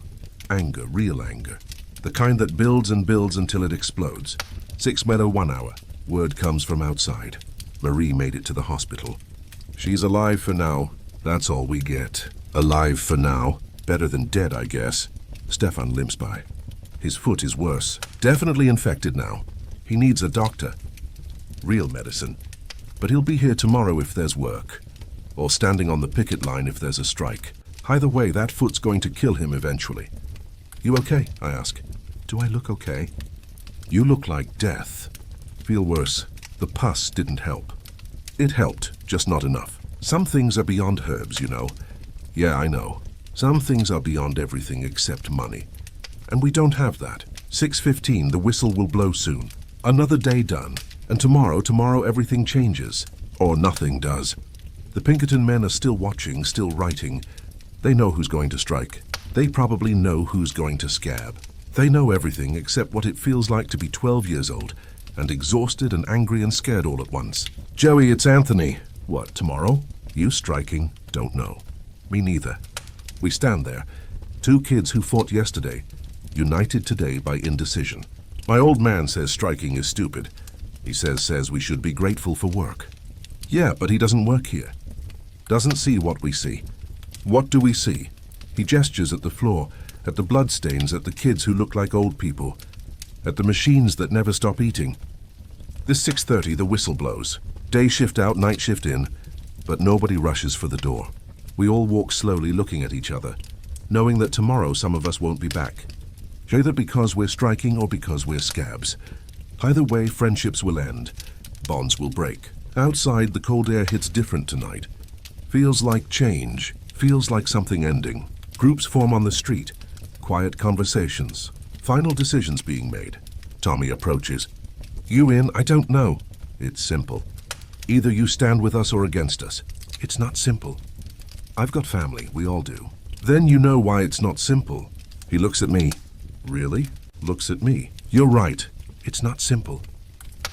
Anger, real anger. The kind that builds and builds until it explodes. 6 Meadow 1 hour. Word comes from outside. Marie made it to the hospital. She's alive for now. That's all we get. Alive for now. Better than dead, I guess. Stefan limps by. His foot is worse. Definitely infected now. He needs a doctor. Real medicine. But he'll be here tomorrow if there's work. Or standing on the picket line if there's a strike. Either way, that foot's going to kill him eventually. You okay? I ask. Do I look okay? You look like death. Feel worse. The pus didn't help. It helped, just not enough. Some things are beyond herbs, you know. Yeah, I know. Some things are beyond everything except money. And we don't have that. 6:15, the whistle will blow soon. Another day done. And tomorrow everything changes. Or nothing does. The Pinkerton men are still watching, still writing. They know who's going to strike. They probably know who's going to scab. They know everything except what it feels like to be 12 years old, and exhausted and angry and scared all at once. Joey, it's Anthony. What, tomorrow? You striking? Don't know. Me neither. We stand there. 2 kids who fought yesterday, united today by indecision. My old man says striking is stupid. He says we should be grateful for work. Yeah, but he doesn't work here. Doesn't see what we see. What do we see? He gestures at the floor, at the bloodstains, at the kids who look like old people. at the machines that never stop eating. This 6:30, the whistle blows. Day shift out, night shift in, but nobody rushes for the door. We all walk slowly looking at each other, knowing that tomorrow some of us won't be back. Either because we're striking or because we're scabs. Either way, friendships will end. Bonds will break. Outside, the cold air hits different tonight. Feels like change. Feels like something ending. Groups form on the street. Quiet conversations. Final decisions being made. Tommy approaches. You in? I don't know. It's simple. Either you stand with us or against us. It's not simple. I've got family. We all do. Then you know why it's not simple. He looks at me. Really? Looks at me. You're right. It's not simple.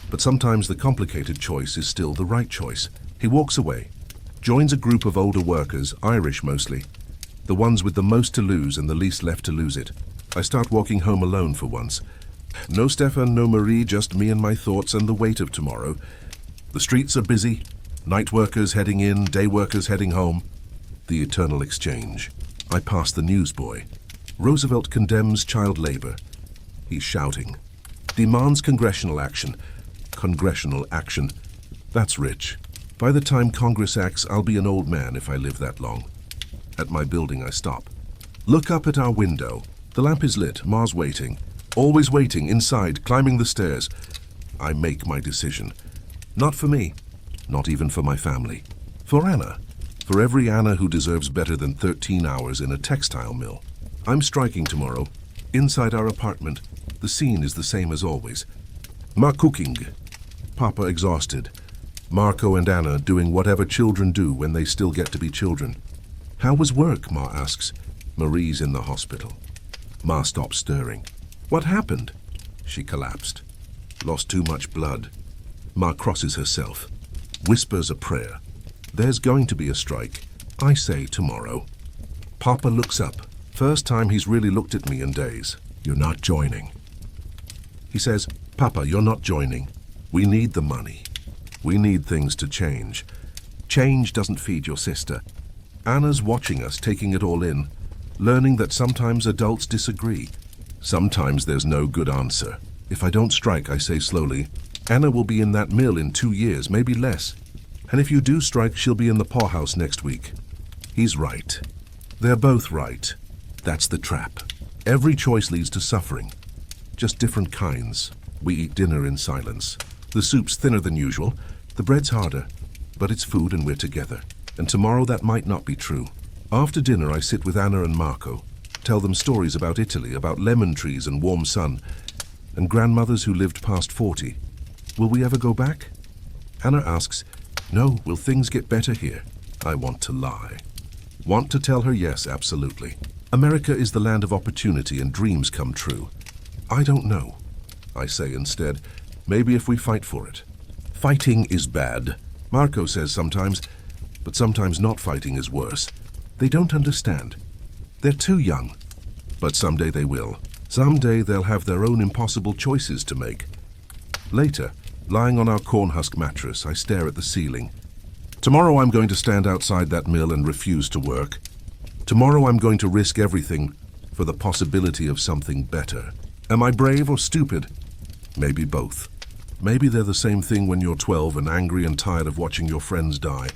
But sometimes the complicated choice is still the right choice. He walks away. Joins a group of older workers, Irish mostly. The ones with the most to lose and the least left to lose it. I start walking home alone for once. No Stefan, no Marie, just me and my thoughts and the weight of tomorrow. The streets are busy. Night workers heading in, day workers heading home. The eternal exchange. I pass the newsboy. Roosevelt condemns child labor. He's shouting. Demands congressional action. Congressional action. That's rich. By the time Congress acts, I'll be an old man if I live that long. At my building, I stop. Look up at our window. The lamp is lit. Ma's waiting. Always waiting, inside, climbing the stairs. I make my decision. Not for me. Not even for my family. For Anna. For every Anna who deserves better than 13 hours in a textile mill. I'm striking tomorrow. Inside our apartment. The scene is the same as always. Ma cooking. Papa exhausted. Marco and Anna doing whatever children do when they still get to be children. How was work? Ma asks. Marie's in the hospital. Ma stops stirring. What happened? She collapsed. Lost too much blood. Ma crosses herself. Whispers a prayer. There's going to be a strike. I say tomorrow. Papa looks up. First time he's really looked at me in days. You're not joining. He says, Papa, you're not joining. We need the money. We need things to change. Change doesn't feed your sister. Anna's watching us, taking it all in, learning that sometimes adults disagree. Sometimes there's no good answer. If I don't strike, I say slowly, Anna will be in that mill in 2 years, maybe less. And if you do strike, she'll be in the poorhouse next week. He's right. They're both right. That's the trap. Every choice leads to suffering. Just different kinds. We eat dinner in silence. The soup's thinner than usual. The bread's harder. But it's food and we're together. And tomorrow that might not be true. After dinner, I sit with Anna and Marco. Tell them stories about Italy, about lemon trees and warm sun. And grandmothers who lived past 40. Will we ever go back? Anna asks, no, will things get better here? I want to lie. Want to tell her yes, absolutely. America is the land of opportunity and dreams come true. I don't know. I say instead, maybe if we fight for it. Fighting is bad. Marco says sometimes, but sometimes not fighting is worse. They don't understand. They're too young. But someday they will. Someday they'll have their own impossible choices to make. Later, lying on our cornhusk mattress, I stare at the ceiling. Tomorrow I'm going to stand outside that mill and refuse to work. Tomorrow I'm going to risk everything for the possibility of something better. Am I brave or stupid? Maybe both. Maybe they're the same thing when you're 12 and angry and tired of watching your friends die.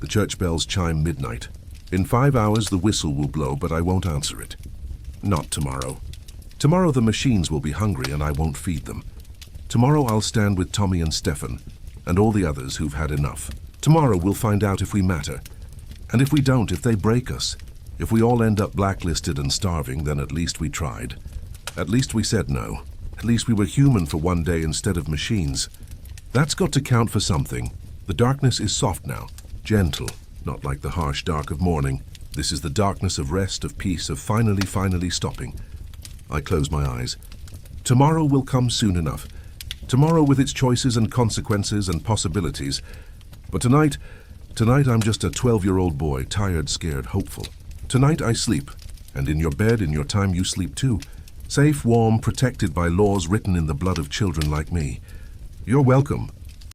The church bells chime midnight. In 5 hours the whistle will blow, but I won't answer it. Not tomorrow. Tomorrow the machines will be hungry and I won't feed them. Tomorrow I'll stand with Tommy and Stefan and all the others who've had enough. Tomorrow we'll find out if we matter. And if we don't, if they break us, if we all end up blacklisted and starving, then at least we tried. At least we said no. At least we were human for one day instead of machines. That's got to count for something. The darkness is soft now, gentle, not like the harsh dark of morning. This is the darkness of rest, of peace, of finally stopping. I close my eyes. Tomorrow will come soon enough. Tomorrow with its choices and consequences and possibilities. But tonight I'm just a 12-year-old boy, tired, scared, hopeful. Tonight I sleep, and in your bed, in your time, you sleep too. Safe, warm, protected by laws written in the blood of children like me. You're welcome.